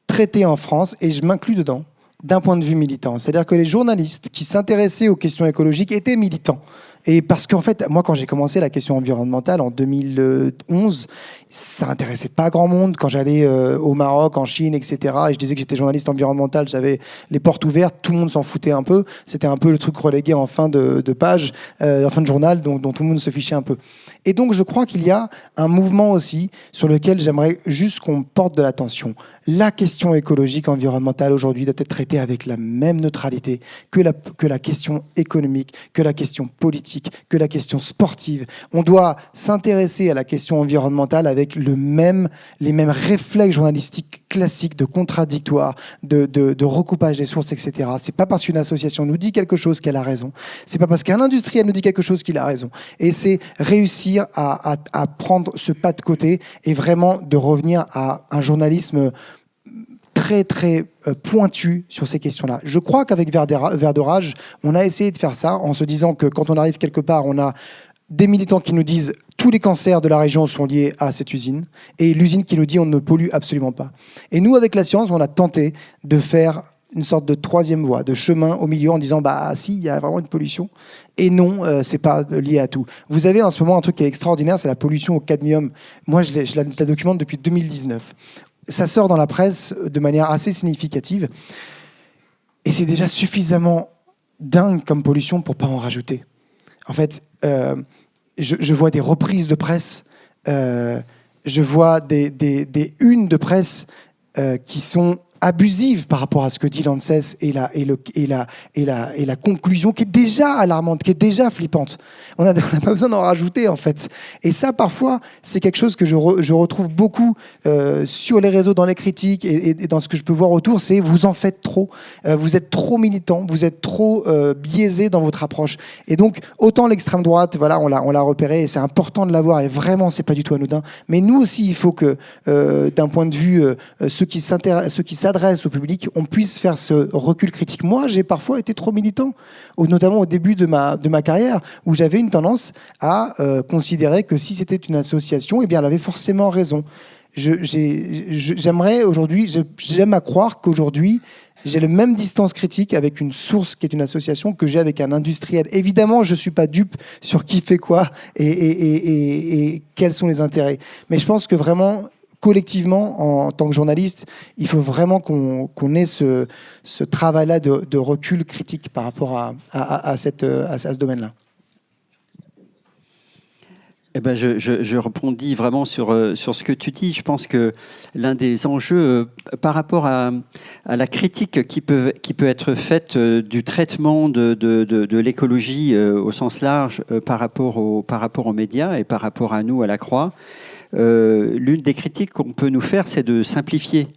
traitée en France, et je m'inclus dedans, d'un point de vue militant. C'est-à-dire que les journalistes qui s'intéressaient aux questions écologiques étaient militants. Et parce qu'en fait, moi, quand j'ai commencé la question environnementale en 2011, ça intéressait pas grand monde. Quand j'allais au Maroc, en Chine, etc., et je disais que j'étais journaliste environnemental, j'avais les portes ouvertes, tout le monde s'en foutait un peu. C'était un peu le truc relégué en fin de page, en fin de journal, dont tout le monde se fichait un peu. Et donc, je crois qu'il y a un mouvement aussi sur lequel j'aimerais juste qu'on porte de l'attention. La question écologique, environnementale, aujourd'hui, doit être traitée avec la même neutralité que la question économique, que la question politique, que la question sportive. On doit s'intéresser à la question environnementale avec les mêmes réflexes journalistiques classiques de contradictoire, de recoupage des sources, etc. C'est pas parce qu'une association nous dit quelque chose qu'elle a raison. C'est pas parce qu'un industriel nous dit quelque chose qu'il a raison. Et c'est réussir à prendre ce pas de côté et vraiment de revenir à un journalisme très très pointu sur ces questions-là. Je crois qu'avec Vert de Rage, on a essayé de faire ça en se disant que quand on arrive quelque part, on a des militants qui nous disent tous les cancers de la région sont liés à cette usine, et l'usine qui nous dit on ne pollue absolument pas. Et nous, avec la science, on a tenté de faire une sorte de troisième voie, de chemin au milieu, en disant si, il y a vraiment une pollution, et non, c'est pas lié à tout. Vous avez en ce moment un truc qui est extraordinaire, c'est la pollution au cadmium. Moi, je la documente depuis 2019. Ça sort dans la presse de manière assez significative. Et c'est déjà suffisamment dingue comme pollution pour ne pas en rajouter. En fait, je vois des reprises de presse, je vois des unes de presse qui sont abusive par rapport à ce que dit l'ANSES et la conclusion qui est déjà alarmante, qui est déjà flippante. On n'a pas besoin d'en rajouter, en fait. Et ça, parfois, c'est quelque chose que je retrouve beaucoup sur les réseaux, dans les critiques et dans ce que je peux voir autour, c'est vous en faites trop. Vous êtes trop militant, vous êtes trop biaisé dans votre approche. Et donc, autant l'extrême droite, voilà, on l'a repéré et c'est important de l'avoir et vraiment, c'est pas du tout anodin. Mais nous aussi, il faut que, d'un point de vue, ceux qui s'adressent au public, on puisse faire ce recul critique. Moi, j'ai parfois été trop militant, notamment au début de ma carrière, où j'avais une tendance à considérer que si c'était une association, eh bien, elle avait forcément raison. J'aimerais aujourd'hui, j'aime à croire qu'aujourd'hui, j'ai la même distance critique avec une source qui est une association que j'ai avec un industriel. Évidemment, je ne suis pas dupe sur qui fait quoi et quels sont les intérêts. Mais je pense que vraiment, collectivement, en tant que journaliste, il faut vraiment qu'on ait ce travail-là de recul critique par rapport à ce domaine-là. Eh ben, je rebondis vraiment sur ce que tu dis. Je pense que l'un des enjeux par rapport à la critique qui peut être faite du traitement de l'écologie au sens large par rapport aux médias et par rapport à nous, à la Croix, l'une des critiques qu'on peut nous faire, c'est de simplifier.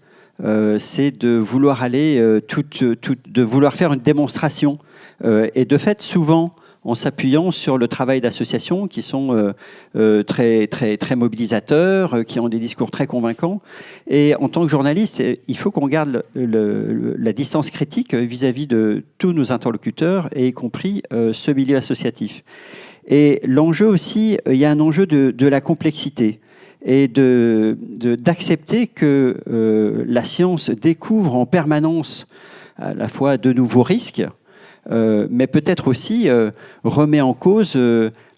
C'est de vouloir aller de vouloir faire une démonstration. Et de fait, souvent, en s'appuyant sur le travail d'associations qui sont très, très, très mobilisateurs, qui ont des discours très convaincants. Et en tant que journaliste, il faut qu'on garde la distance critique vis-à-vis de tous nos interlocuteurs, et y compris ce milieu associatif. Et l'enjeu aussi, il y a un enjeu de la complexité. et d'accepter que la science découvre en permanence à la fois de nouveaux risques, mais peut-être aussi remet en cause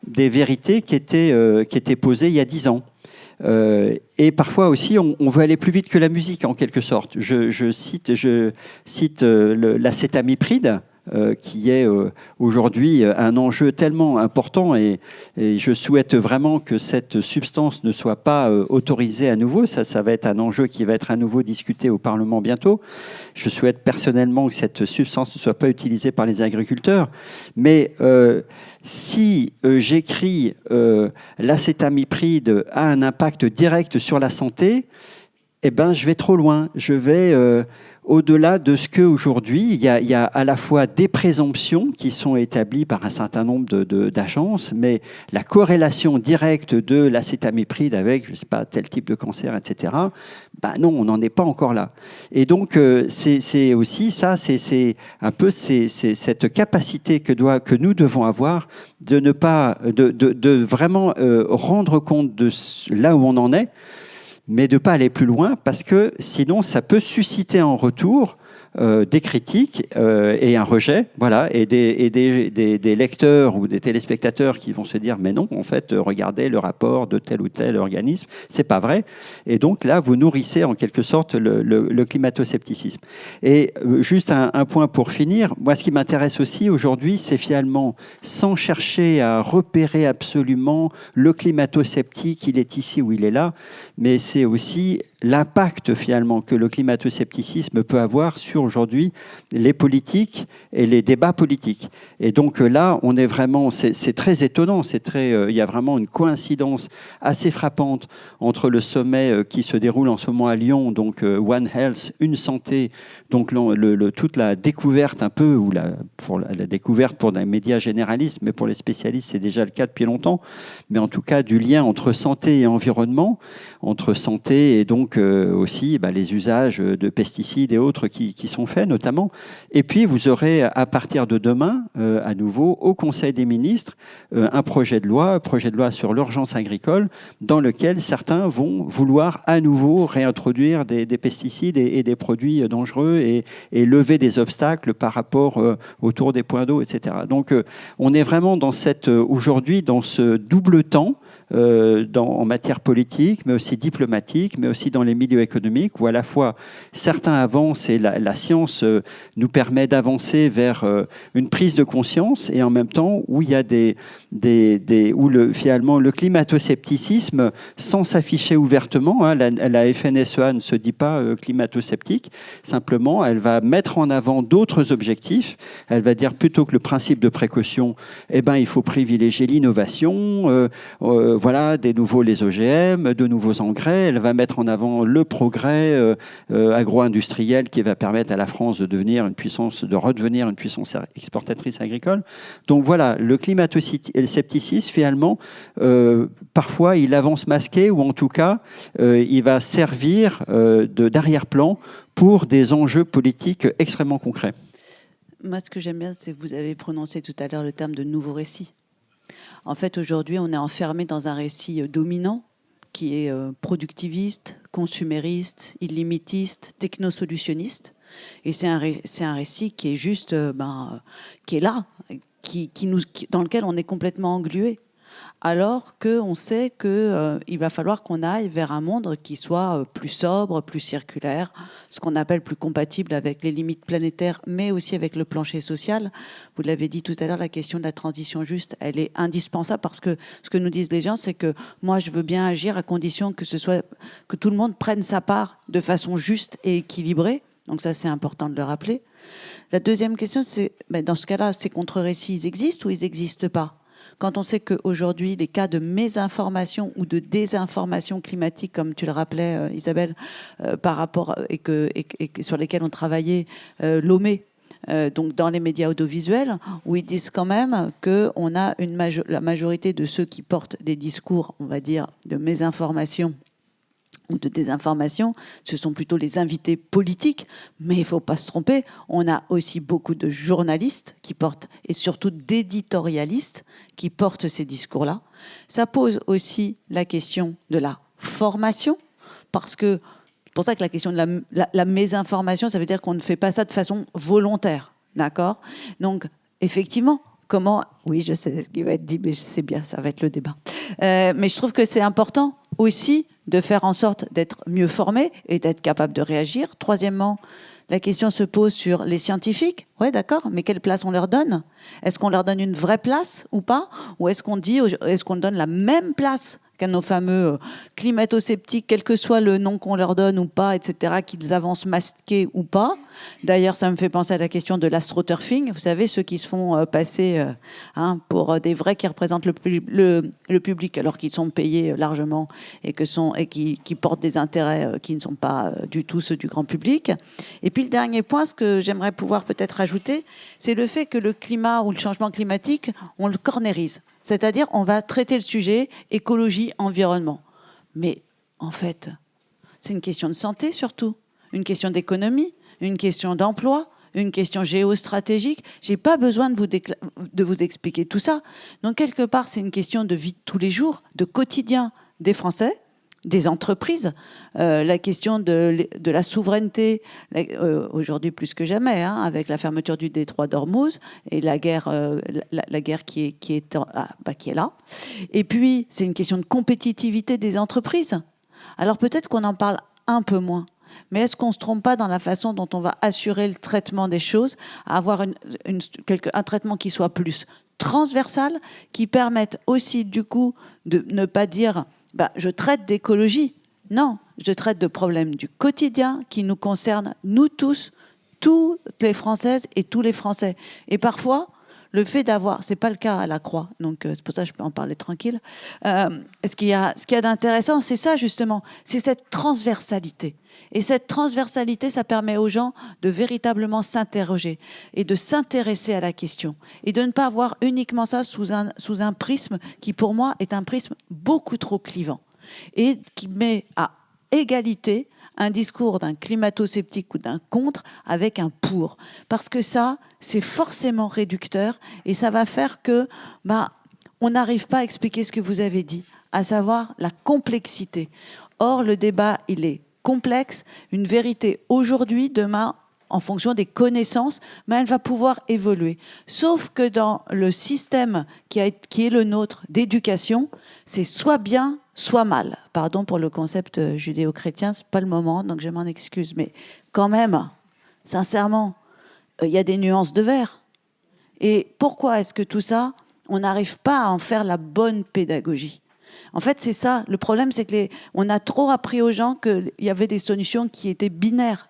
des vérités qui étaient posées il y a 10 ans. Et parfois aussi, on veut aller plus vite que la musique, en quelque sorte. Je cite l'acétamipride, qui est aujourd'hui un enjeu tellement important, et je souhaite vraiment que cette substance ne soit pas autorisée à nouveau. Ça va être un enjeu qui va être à nouveau discuté au Parlement bientôt. Je souhaite personnellement que cette substance ne soit pas utilisée par les agriculteurs. Mais si j'écris l'acétamipride a un impact direct sur la santé, eh ben, je vais trop loin. Je vais au-delà de ce qu'aujourd'hui, il y a à la fois des présomptions qui sont établies par un certain nombre d'agences, mais la corrélation directe de l'acétamipride avec, je ne sais pas, tel type de cancer, etc., bah non, on n'en est pas encore là. Et donc, c'est aussi ça, c'est un peu cette capacité que nous devons avoir de ne pas, de vraiment rendre compte de là où on en est, mais de ne pas aller plus loin, parce que sinon, ça peut susciter en retour des critiques et un rejet, voilà, et des lecteurs ou des téléspectateurs qui vont se dire mais non, en fait, regardez le rapport de tel ou tel organisme, c'est pas vrai. Et donc là, vous nourrissez en quelque sorte le climato-scepticisme. Et juste un point pour finir, moi, ce qui m'intéresse aussi aujourd'hui, c'est finalement, sans chercher à repérer absolument le climato-sceptique, il est ici ou il est là, mais c'est aussi l'impact finalement que le climato-scepticisme peut avoir sur aujourd'hui les politiques et les débats politiques. Et donc là, on est vraiment, c'est très étonnant, il y a vraiment une coïncidence assez frappante entre le sommet qui se déroule en ce moment à Lyon, donc One Health, une santé, donc toute la découverte un peu, ou la découverte pour des médias généralistes, mais pour les spécialistes, c'est déjà le cas depuis longtemps, mais en tout cas du lien entre santé et environnement, entre santé et donc aussi les usages de pesticides et autres qui sont faits notamment. Et puis vous aurez à partir de demain, à nouveau, au Conseil des ministres, un projet de loi sur l'urgence agricole, dans lequel certains vont vouloir à nouveau réintroduire des pesticides et des produits dangereux et lever des obstacles par rapport autour des points d'eau, etc. Donc on est vraiment aujourd'hui dans ce double temps, en matière politique, mais aussi diplomatique, mais aussi dans les milieux économiques, où à la fois certains avancent et la science nous permet d'avancer vers une prise de conscience, et en même temps où il y a finalement le climato-scepticisme, sans s'afficher ouvertement, hein, la FNSEA ne se dit pas climato-sceptique, simplement elle va mettre en avant d'autres objectifs. Elle va dire plutôt que le principe de précaution, il faut privilégier l'innovation, voilà, des nouveaux les OGM, de nouveaux engrais. Elle va mettre en avant le progrès agro-industriel qui va permettre à la France de redevenir une puissance exportatrice agricole. Donc voilà, le climato-scepticisme, finalement, parfois il avance masqué, ou en tout cas, il va servir d'arrière-plan pour des enjeux politiques extrêmement concrets. Moi, ce que j'aime bien, c'est que vous avez prononcé tout à l'heure le terme de nouveau récit. En fait, aujourd'hui, on est enfermé dans un récit dominant qui est productiviste, consumériste, illimitiste, technosolutionniste. Et c'est un récit qui est juste, qui est là, dans lequel on est complètement englué. Alors qu'on sait qu'il va falloir qu'on aille vers un monde qui soit plus sobre, plus circulaire, ce qu'on appelle plus compatible avec les limites planétaires, mais aussi avec le plancher social. Vous l'avez dit tout à l'heure, la question de la transition juste, elle est indispensable, parce que ce que nous disent les gens, c'est que moi, je veux bien agir à condition que tout le monde prenne sa part de façon juste et équilibrée. Donc ça, c'est important de le rappeler. La deuxième question, c'est, dans ce cas-là, ces contre-récits, ils existent ou ils n'existent pas ? Quand on sait qu'aujourd'hui, les cas de mésinformation ou de désinformation climatique, comme tu le rappelais, Isabelle, par rapport et sur lesquels ont travaillé l'OME, donc dans les médias audiovisuels, où ils disent quand même qu'on a la majorité de ceux qui portent des discours, on va dire, de mésinformation ou de désinformation, ce sont plutôt les invités politiques, mais il ne faut pas se tromper, on a aussi beaucoup de journalistes qui portent, et surtout d'éditorialistes qui portent ces discours-là. Ça pose aussi la question de la formation, parce que c'est pour ça que la question de la mésinformation, ça veut dire qu'on ne fait pas ça de façon volontaire, d'accord ? Donc, effectivement, comment... Oui, je sais ce qui va être dit, mais c'est bien, ça va être le débat. Mais je trouve que c'est important aussi de faire en sorte d'être mieux formé et d'être capable de réagir. Troisièmement, la question se pose sur les scientifiques. Oui, d'accord, mais quelle place on leur donne ? Est-ce qu'on leur donne une vraie place ou pas ? Ou est-ce qu'on donne la même place qu'à nos fameux climato-sceptiques, quel que soit le nom qu'on leur donne ou pas, etc., qu'ils avancent masqués ou pas. D'ailleurs, ça me fait penser à la question de l'astroturfing. Vous savez, ceux qui se font passer pour des vrais qui représentent le public, alors qu'ils sont payés largement et qui portent des intérêts qui ne sont pas du tout ceux du grand public. Et puis, le dernier point, ce que j'aimerais pouvoir peut-être ajouter, c'est le fait que le climat ou le changement climatique, on le cornérise. C'est-à-dire, on va traiter le sujet écologie, environnement. Mais en fait, c'est une question de santé surtout, une question d'économie, une question d'emploi, une question géostratégique. Je n'ai pas besoin de vous expliquer tout ça. Donc, quelque part, c'est une question de vie de tous les jours, de quotidien des Français, des entreprises, la question de la souveraineté, aujourd'hui plus que jamais, avec la fermeture du détroit d'Ormuz et la guerre qui est là. Et puis, c'est une question de compétitivité des entreprises. Alors peut-être qu'on en parle un peu moins, mais est-ce qu'on ne se trompe pas dans la façon dont on va assurer le traitement des choses, à avoir un traitement qui soit plus transversal, qui permette aussi, du coup, de ne pas dire... je traite d'écologie. Non, je traite de problèmes du quotidien qui nous concernent, nous tous, toutes les Françaises et tous les Français. Et parfois, le fait d'avoir... C'est pas le cas à la Croix, donc c'est pour ça que je peux en parler tranquille. Ce qu'il y a d'intéressant, c'est ça, justement. C'est cette transversalité. Et cette transversalité, ça permet aux gens de véritablement s'interroger et de s'intéresser à la question. Et de ne pas voir uniquement ça sous un prisme qui, pour moi, est un prisme beaucoup trop clivant. Et qui met à égalité un discours d'un climato-sceptique ou d'un contre avec un pour. Parce que ça, c'est forcément réducteur et ça va faire que on n'arrive pas à expliquer ce que vous avez dit, à savoir la complexité. Or, le débat, il est complexe, une vérité aujourd'hui, demain, en fonction des connaissances, mais elle va pouvoir évoluer. Sauf que dans le système qui est le nôtre d'éducation, c'est soit bien, soit mal. Pardon pour le concept judéo-chrétien, c'est pas le moment, donc je m'en excuse. Mais quand même, sincèrement, il y a des nuances de vert. Et pourquoi est-ce que tout ça, on n'arrive pas à en faire la bonne pédagogie ? En fait, c'est ça. Le problème, c'est qu'on a trop appris aux gens qu'il y avait des solutions qui étaient binaires.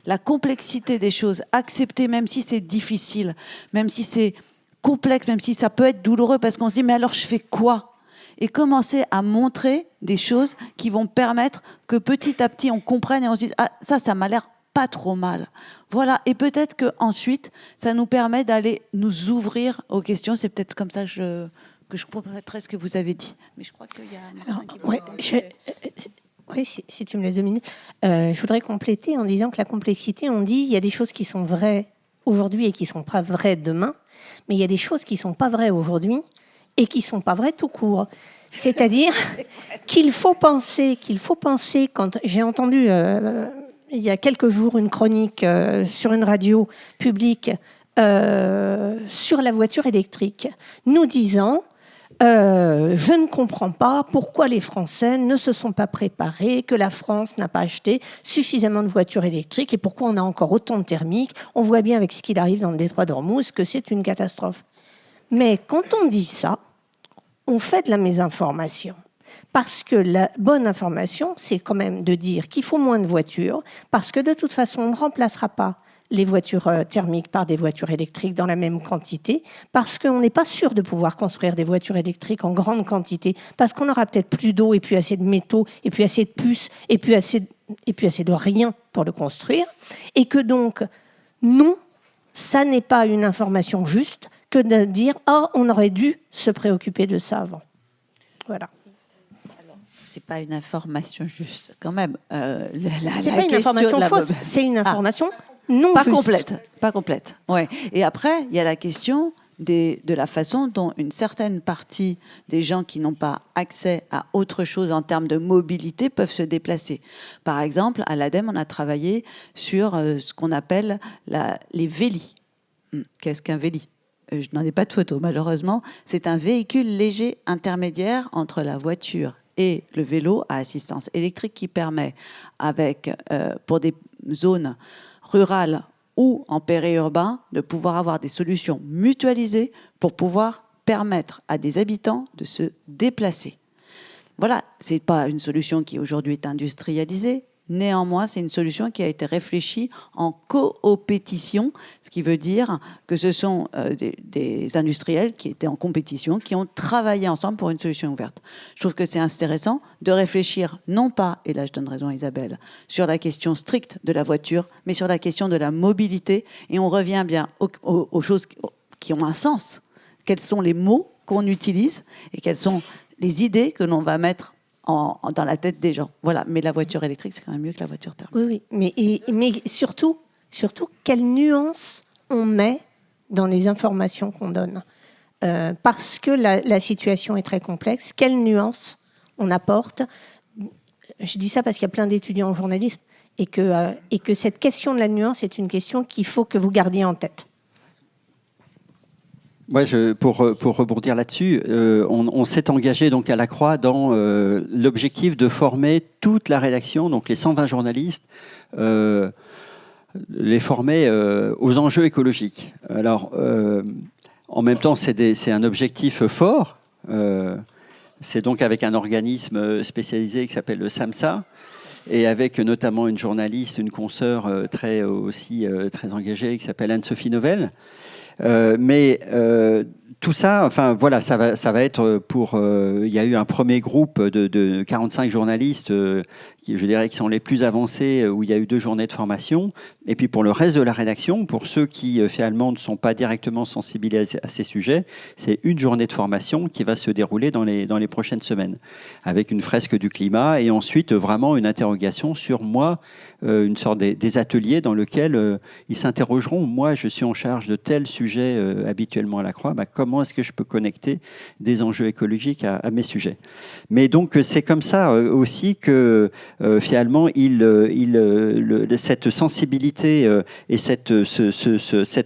La complexité des choses, accepter même si c'est difficile, même si c'est complexe, même si ça peut être douloureux, parce qu'on se dit, mais alors je fais quoi ? Et commencer à montrer des choses qui vont permettre que petit à petit, on comprenne et on se dise, ah, ça m'a l'air pas trop mal. Voilà, et peut-être qu'ensuite, ça nous permet d'aller nous ouvrir aux questions. C'est peut-être comme ça que je compléterai ce que vous avez dit. Mais je crois qu'il y a Martin qui veut... Oui, si tu me laisses 2 minutes. Je voudrais compléter en disant que la complexité, on dit il y a des choses qui sont vraies aujourd'hui et qui ne sont pas vraies demain, mais il y a des choses qui ne sont pas vraies aujourd'hui et qui ne sont pas vraies tout court. C'est-à-dire qu'il faut penser, quand j'ai entendu il y a quelques jours une chronique sur une radio publique sur la voiture électrique, nous disant je ne comprends pas pourquoi les Français ne se sont pas préparés, que la France n'a pas acheté suffisamment de voitures électriques et pourquoi on a encore autant de thermiques. On voit bien avec ce qu'il arrive dans le détroit d'Ormuz que c'est une catastrophe. Mais quand on dit ça, on fait de la mésinformation. Parce que la bonne information, c'est quand même de dire qu'il faut moins de voitures, parce que de toute façon, on ne remplacera pas les voitures thermiques par des voitures électriques dans la même quantité, parce qu'on n'est pas sûr de pouvoir construire des voitures électriques en grande quantité, parce qu'on aura peut-être plus d'eau, et puis assez de métaux, et puis assez de puces, et puis assez de rien pour le construire, et que donc, non, ça n'est pas une information juste que de dire « Ah, on aurait dû se préoccuper de ça avant ». Voilà. C'est pas une information juste, quand même. C'est pas une information fausse, c'est une information non pas juste. Pas complète. Ouais. Et après, il y a la question de la façon dont une certaine partie des gens qui n'ont pas accès à autre chose en termes de mobilité peuvent se déplacer. Par exemple, à l'ADEME, on a travaillé sur ce qu'on appelle les vélis. Qu'est-ce qu'un véli ? Je n'en ai pas de photo, malheureusement. C'est un véhicule léger intermédiaire entre la voiture et le vélo à assistance électrique qui permet, pour des zones rurales ou en périurbain, de pouvoir avoir des solutions mutualisées pour pouvoir permettre à des habitants de se déplacer. Voilà, ce n'est pas une solution qui aujourd'hui est industrialisée. Néanmoins, c'est une solution qui a été réfléchie en coopétition, ce qui veut dire que ce sont des industriels qui étaient en compétition, qui ont travaillé ensemble pour une solution ouverte. Je trouve que c'est intéressant de réfléchir, non pas, et là je donne raison à Isabelle, sur la question stricte de la voiture, mais sur la question de la mobilité. Et on revient bien aux choses qui ont un sens. Quels sont les mots qu'on utilise et quelles sont les idées que l'on va mettre dans la tête des gens. Voilà. Mais la voiture électrique, c'est quand même mieux que la voiture thermique. Oui. Mais surtout, quelle nuance on met dans les informations qu'on donne. Parce que la situation est très complexe, quelle nuance on apporte. Je dis ça parce qu'il y a plein d'étudiants en journalisme et que cette question de la nuance est une question qu'il faut que vous gardiez en tête. Ouais, pour rebondir là-dessus, on s'est engagé donc à la Croix dans l'objectif de former toute la rédaction, donc les 120 journalistes, les former aux enjeux écologiques. Alors, en même temps, c'est un objectif fort. C'est donc avec un organisme spécialisé qui s'appelle le SAMSA, et avec notamment une journaliste, une consoeur très engagée qui s'appelle Anne-Sophie Novelle. Mais tout ça, enfin voilà, ça va être pour. Il y a eu un premier groupe de 45 journalistes, qui, je dirais, qui sont les plus avancés, où il y a eu 2 journées de formation. Et puis pour le reste de la rédaction, pour ceux qui finalement ne sont pas directement sensibilisés à ces sujets, c'est une journée de formation qui va se dérouler dans les prochaines semaines, avec une fresque du climat et ensuite vraiment une interrogation sur une sorte des ateliers dans lesquels ils s'interrogeront. Moi, je suis en charge de tel sujet habituellement à la Croix. Comment est-ce que je peux connecter des enjeux écologiques à mes sujets ? Mais donc, c'est comme ça aussi que finalement, cette sensibilité et cette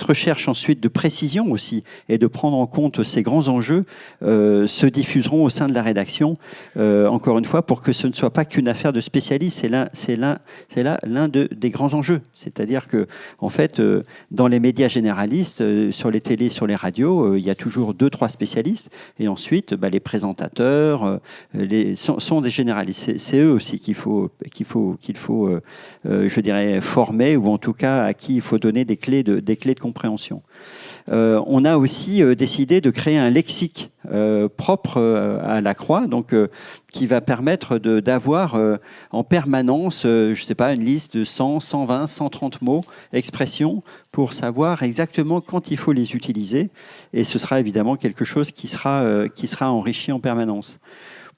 recherche ensuite de précision aussi et de prendre en compte ces grands enjeux se diffuseront au sein de la rédaction, encore une fois, pour que ce ne soit pas qu'une affaire de spécialistes. C'est l'un des grands enjeux. C'est-à-dire que, en fait, dans les médias généralistes, sur les télés, sur les radios, il y a toujours 2-3 spécialistes, et ensuite, les présentateurs sont des généralistes. C'est eux aussi qu'il faut, je dirais, former, ou en tout cas à qui il faut donner des clés de compréhension. On a aussi décidé de créer un lexique propre à la Croix, donc qui va permettre d'avoir en permanence, je sais pas, une liste de 100, 120, 130 mots, expressions, pour savoir exactement quand il faut les utiliser. Et ce sera évidemment quelque chose qui sera enrichi en permanence.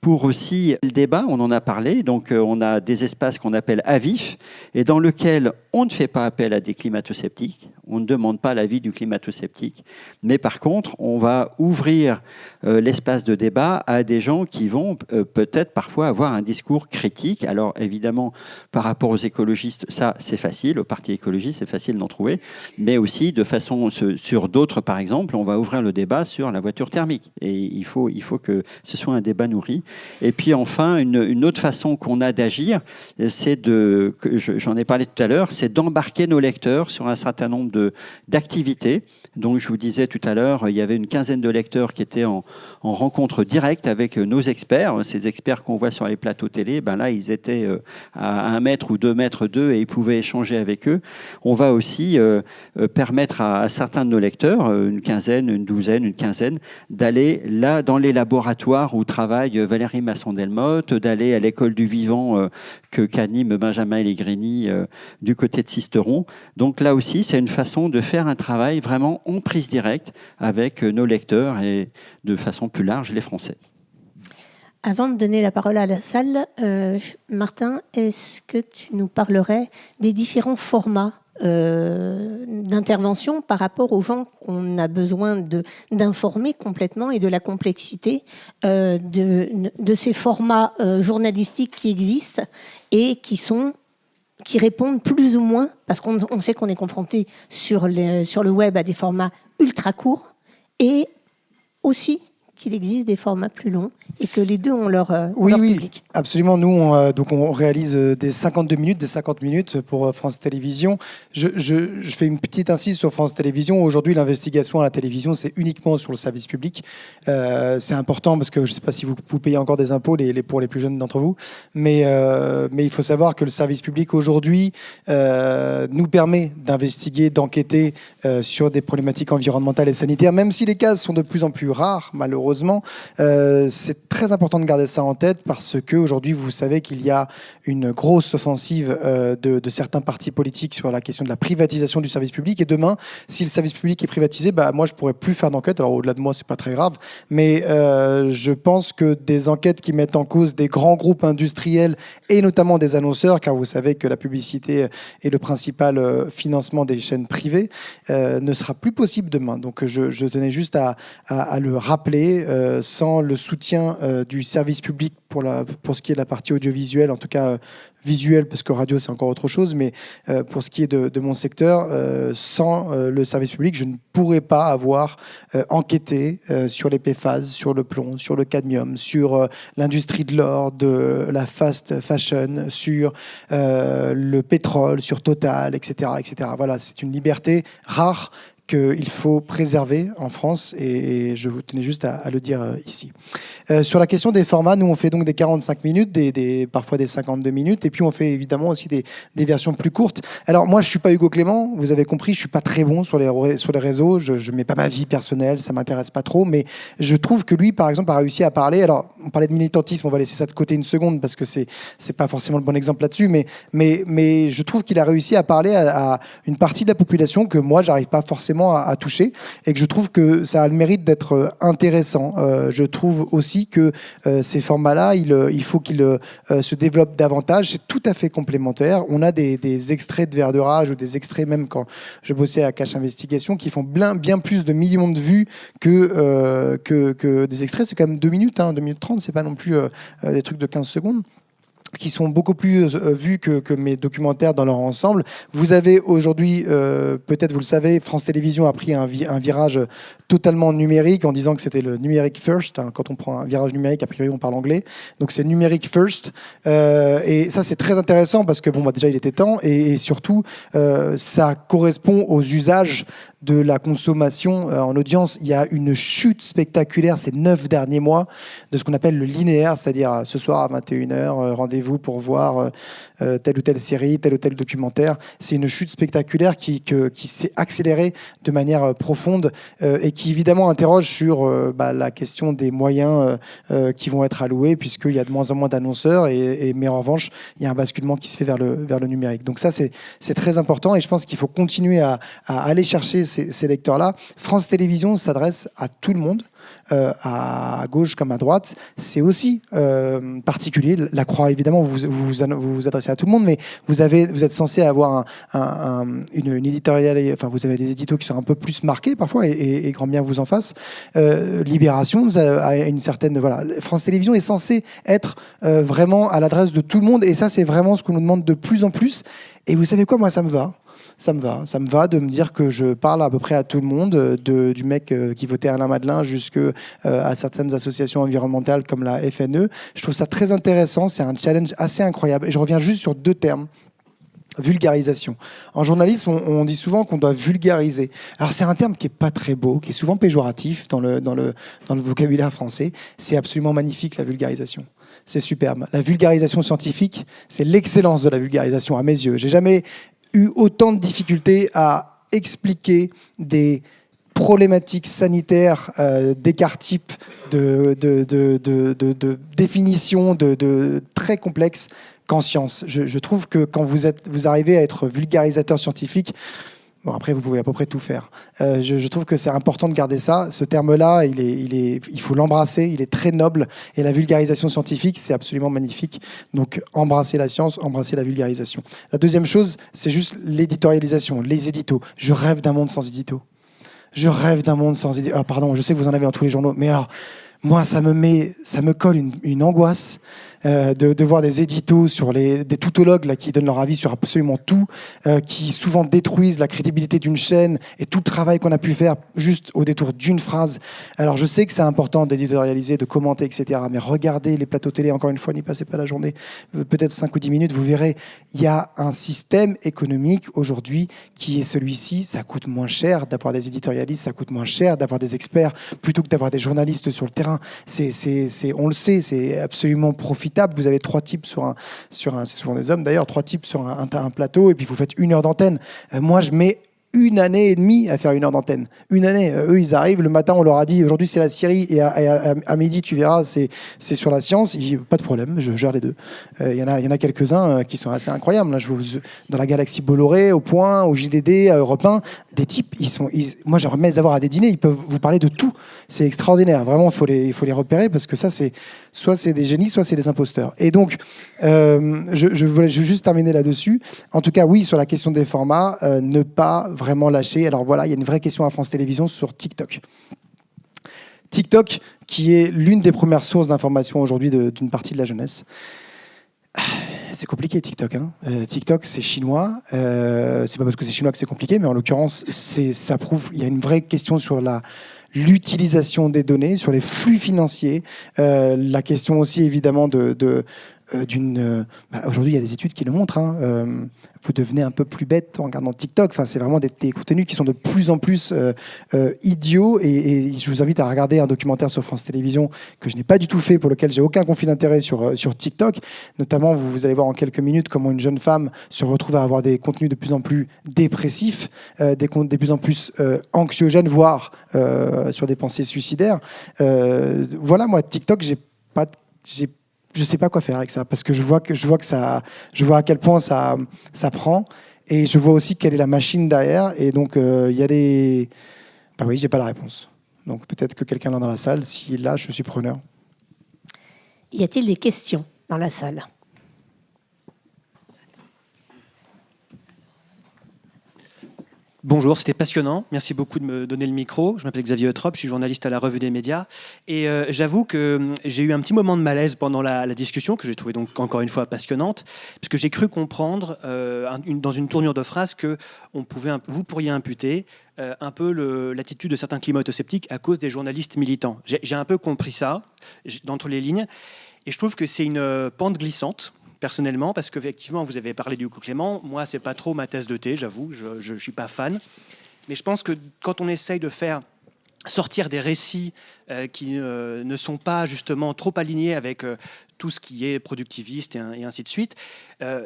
Pour aussi le débat, on en a parlé, donc on a des espaces qu'on appelle avifs, et dans lesquels on ne fait pas appel à des climato-sceptiques, on ne demande pas l'avis du climato-sceptique, mais par contre, on va ouvrir l'espace de débat à des gens qui vont peut-être parfois avoir un discours critique. Alors évidemment, par rapport aux écologistes, ça c'est facile, au Parti écologiste, c'est facile d'en trouver, mais aussi de façon sur d'autres, par exemple, on va ouvrir le débat sur la voiture thermique, et il faut que ce soit un débat nourri. Et puis enfin, une autre façon qu'on a d'agir, j'en ai parlé tout à l'heure, c'est d'embarquer nos lecteurs sur un certain nombre d'activités. Donc je vous disais tout à l'heure, il y avait une quinzaine de lecteurs qui étaient en rencontre directe avec nos experts. Ces experts qu'on voit sur les plateaux télé, là ils étaient à 1 mètre ou 2 mètres d'eux et ils pouvaient échanger avec eux. On va aussi permettre à certains de nos lecteurs, une quinzaine, une douzaine, une quinzaine, d'aller là dans les laboratoires où travaille Valérie Masson-Delmotte, d'aller à l'école du vivant qu'anime Benjamin Allegrini du côté de Sisteron. Donc là aussi, c'est une façon de faire un travail vraiment en prise directe avec nos lecteurs et de façon plus large les Français. Avant de donner la parole à la salle, Martin, est-ce que tu nous parlerais des différents formats d'intervention par rapport aux gens qu'on a besoin d'informer complètement et de la complexité de ces formats journalistiques qui existent et qui répondent plus ou moins, parce qu'on sait qu'on est confronté sur le web à des formats ultra courts, et aussi qu'il existe des formats plus longs et que les deux ont leur public. Absolument. Nous, on réalise des 52 minutes, des 50 minutes pour France Télévisions. Je fais une petite incise sur France Télévisions. Aujourd'hui, l'investigation à la télévision, c'est uniquement sur le service public. C'est important parce que je ne sais pas si vous payez encore des impôts pour les plus jeunes d'entre vous, mais il faut savoir que le service public aujourd'hui nous permet d'investiguer, d'enquêter sur des problématiques environnementales et sanitaires, même si les cas sont de plus en plus rares, malheureusement. C'est très important de garder ça en tête parce qu'aujourd'hui, vous savez qu'il y a une grosse offensive de certains partis politiques sur la question de la privatisation du service public. Et demain, si le service public est privatisé, moi, je ne pourrais plus faire d'enquête. Alors, au-delà de moi, ce n'est pas très grave. Mais je pense que des enquêtes qui mettent en cause des grands groupes industriels et notamment des annonceurs, car vous savez que la publicité est le principal financement des chaînes privées, ne sera plus possible demain. Donc, je tenais juste à le rappeler. Sans le soutien du service public pour ce qui est de la partie audiovisuelle, en tout cas visuelle, parce que radio c'est encore autre chose, mais pour ce qui est de mon secteur, sans le service public, je ne pourrais pas avoir enquêté sur les PFAS, sur le plomb, sur le cadmium, sur l'industrie de l'or, de la fast fashion, sur le pétrole, sur Total, etc., etc. Voilà, c'est une liberté rare qu'il faut préserver en France et je vous tenais juste à le dire ici. Sur la question des formats, nous on fait donc des 45 minutes, parfois des 52 minutes et puis on fait évidemment aussi des versions plus courtes. Alors moi je ne suis pas Hugo Clément, vous avez compris, je ne suis pas très bon sur les réseaux, je ne mets pas ma vie personnelle, ça ne m'intéresse pas trop, mais je trouve que lui par exemple a réussi à parler, alors on parlait de militantisme, on va laisser ça de côté une seconde parce que c'est pas forcément le bon exemple là-dessus, mais je trouve qu'il a réussi à parler à une partie de la population que moi j'arrive pas forcément à toucher et que je trouve que ça a le mérite d'être intéressant. Je trouve aussi que ces formats-là, il faut qu'ils se développent davantage. C'est tout à fait complémentaire. On a des extraits de Vers de rage ou des extraits, même quand je bossais à Cache Investigation, qui font bien plus de millions de vues que des extraits. C'est quand même 2 minutes, 2 minutes 30, c'est pas non plus des trucs de 15 secondes. Qui sont beaucoup plus vus que mes documentaires dans leur ensemble. Vous avez aujourd'hui, peut-être vous le savez, France Télévisions a pris un virage totalement numérique en disant que c'était le numérique first. Quand on prend un virage numérique, a priori on parle anglais. Donc c'est numérique first. Et ça c'est très intéressant parce que déjà il était temps et surtout ça correspond aux usages de la consommation en audience. Il y a une chute spectaculaire ces 9 derniers mois de ce qu'on appelle le linéaire, c'est-à-dire ce soir à 21h, rendez-vous pour voir telle ou telle série, tel ou tel documentaire. C'est une chute spectaculaire qui s'est accélérée de manière profonde et qui évidemment interroge sur la question des moyens qui vont être alloués puisqu'il y a de moins en moins d'annonceurs mais en revanche, il y a un basculement qui se fait vers le numérique. Donc ça, c'est très important et je pense qu'il faut continuer à aller chercher ces lecteurs-là. France Télévisions s'adresse à tout le monde, à gauche comme à droite. C'est aussi particulier. La Croix, évidemment, vous vous adressez à tout le monde, mais vous êtes censé avoir une éditoriale, enfin vous avez des éditos qui sont un peu plus marqués parfois, et grand bien vous en fasse. Libération a une certaine... Voilà. France Télévisions est censée être vraiment à l'adresse de tout le monde, et ça, c'est vraiment ce qu'on nous demande de plus en plus. Et vous savez quoi, moi, ça me va. Ça me va de me dire que je parle à peu près à tout le monde, du mec qui votait Alain Madelin jusqu'à certaines associations environnementales comme la FNE. Je trouve ça très intéressant, c'est un challenge assez incroyable. Et je reviens juste sur 2 termes. Vulgarisation. En journalisme, on dit souvent qu'on doit vulgariser. Alors c'est un terme qui est pas très beau, qui est souvent péjoratif dans le vocabulaire français. C'est absolument magnifique, la vulgarisation. C'est superbe. La vulgarisation scientifique, c'est l'excellence de la vulgarisation à mes yeux. J'ai jamais eu autant de difficultés à expliquer des problématiques sanitaires, d'écart type, de définition de très complexes qu'en science. Je trouve que quand vous arrivez à être vulgarisateur scientifique, Bon, après, vous pouvez à peu près tout faire. Je trouve que c'est important de garder ça. Ce terme-là, il faut l'embrasser. Il est très noble. Et la vulgarisation scientifique, c'est absolument magnifique. Donc, embrasser la science, embrasser la vulgarisation. La deuxième chose, c'est juste l'éditorialisation, les éditos. Je rêve d'un monde sans édito. Je rêve d'un monde sans édito. Ah, pardon, je sais que vous en avez dans tous les journaux. Mais alors, moi, ça me colle une angoisse. De voir des éditos sur des toutologues là, qui donnent leur avis sur absolument tout, qui souvent détruisent la crédibilité d'une chaîne et tout le travail qu'on a pu faire juste au détour d'une phrase. Alors je sais que c'est important d'éditorialiser, de commenter, etc. Mais regardez les plateaux télé, encore une fois, n'y passez pas la journée, peut-être 5 ou 10 minutes, vous verrez, il y a un système économique aujourd'hui qui est celui-ci. Ça coûte moins cher d'avoir des éditorialistes, ça coûte moins cher d'avoir des experts plutôt que d'avoir des journalistes sur le terrain. On le sait, c'est absolument profitable. Vous avez 3 types c'est souvent des hommes d'ailleurs, 3 types sur un plateau et puis vous faites 1 heure d'antenne. Moi, je mets 1 année et demie à faire 1 heure d'antenne. 1 année. Eux, ils arrivent, le matin, on leur a dit aujourd'hui c'est la Syrie et à midi, tu verras, c'est sur la science. Pas de problème, je gère les deux. Il y en a quelques-uns qui sont assez incroyables. Là, dans la galaxie Bolloré, au Point, au JDD, à Europe 1, des types, moi j'aimerais bien les avoir à des dîners, ils peuvent vous parler de tout. C'est extraordinaire. Vraiment, il faut les repérer parce que ça, soit c'est des génies, soit c'est des imposteurs. Et donc, je voulais juste terminer là-dessus. En tout cas, oui, sur la question des formats, ne pas vraiment lâcher. Alors voilà, il y a une vraie question à France Télévisions sur TikTok. TikTok, qui est l'une des premières sources d'information aujourd'hui d'une partie de la jeunesse. C'est compliqué TikTok. TikTok, c'est chinois. C'est pas parce que c'est chinois que c'est compliqué, mais en l'occurrence, ça prouve. Il y a une vraie question sur l'utilisation des données, sur les flux financiers. La question aussi évidemment aujourd'hui, il y a des études qui le montrent. Vous devenez un peu plus bête en regardant TikTok. Enfin, c'est vraiment des contenus qui sont de plus en plus idiots. Et je vous invite à regarder un documentaire sur France Télévisions que je n'ai pas du tout fait, pour lequel j'ai aucun conflit d'intérêt sur TikTok. Notamment, vous allez voir en quelques minutes comment une jeune femme se retrouve à avoir des contenus de plus en plus dépressifs, des contenus de plus en plus anxiogènes, voire sur des pensées suicidaires. Voilà, moi, TikTok, je sais pas quoi faire avec ça parce que je vois à quel point ça prend et je vois aussi quelle est la machine derrière et donc il y a des oui, j'ai pas la réponse. Donc peut-être que quelqu'un là dans la salle, s'il l'a, je suis preneur. Y a-t-il des questions dans la salle ? Bonjour, c'était passionnant. Merci beaucoup de me donner le micro. Je m'appelle Xavier Eutrope, je suis journaliste à la Revue des Médias. Et j'avoue que j'ai eu un petit moment de malaise pendant la discussion, que j'ai trouvé donc encore une fois passionnante, puisque j'ai cru comprendre dans une tournure de phrase que vous pourriez imputer un peu l'attitude de certains climato-sceptiques à cause des journalistes militants. J'ai un peu compris ça, d'entre les lignes. Et je trouve que c'est une pente glissante. Personnellement, parce qu'effectivement, vous avez parlé du Hugo Clément. Moi, c'est pas trop ma tasse de thé, j'avoue. Je suis pas fan. Mais je pense que quand on essaye de faire sortir des récits qui ne sont pas justement trop alignés avec tout ce qui est productiviste et ainsi de suite,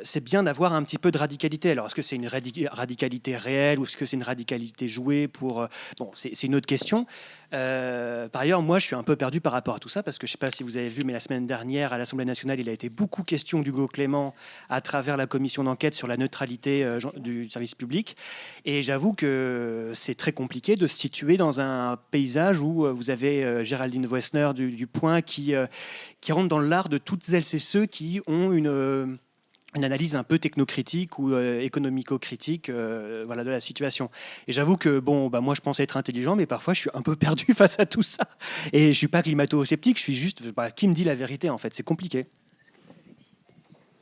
c'est bien d'avoir un petit peu de radicalité. Alors, est-ce que c'est une radicalité réelle ou est-ce que c'est une radicalité jouée pour... Bon, c'est une autre question. Par ailleurs, moi, je suis un peu perdu par rapport à tout ça parce que je ne sais pas si vous avez vu, mais la semaine dernière, à l'Assemblée nationale, il a été beaucoup question d'Hugo Clément à travers la commission d'enquête sur la neutralité du service public. Et j'avoue que c'est très compliqué de se situer dans un paysage où vous avez Géraldine Voessner du Point qui rentre dans l'art de toutes celles et ceux qui ont une analyse un peu technocritique ou économico-critique de la situation. Et j'avoue que moi je pense être intelligent, mais parfois je suis un peu perdu face à tout ça. Et je ne suis pas climato-sceptique, je suis juste... qui me dit la vérité en fait? C'est compliqué.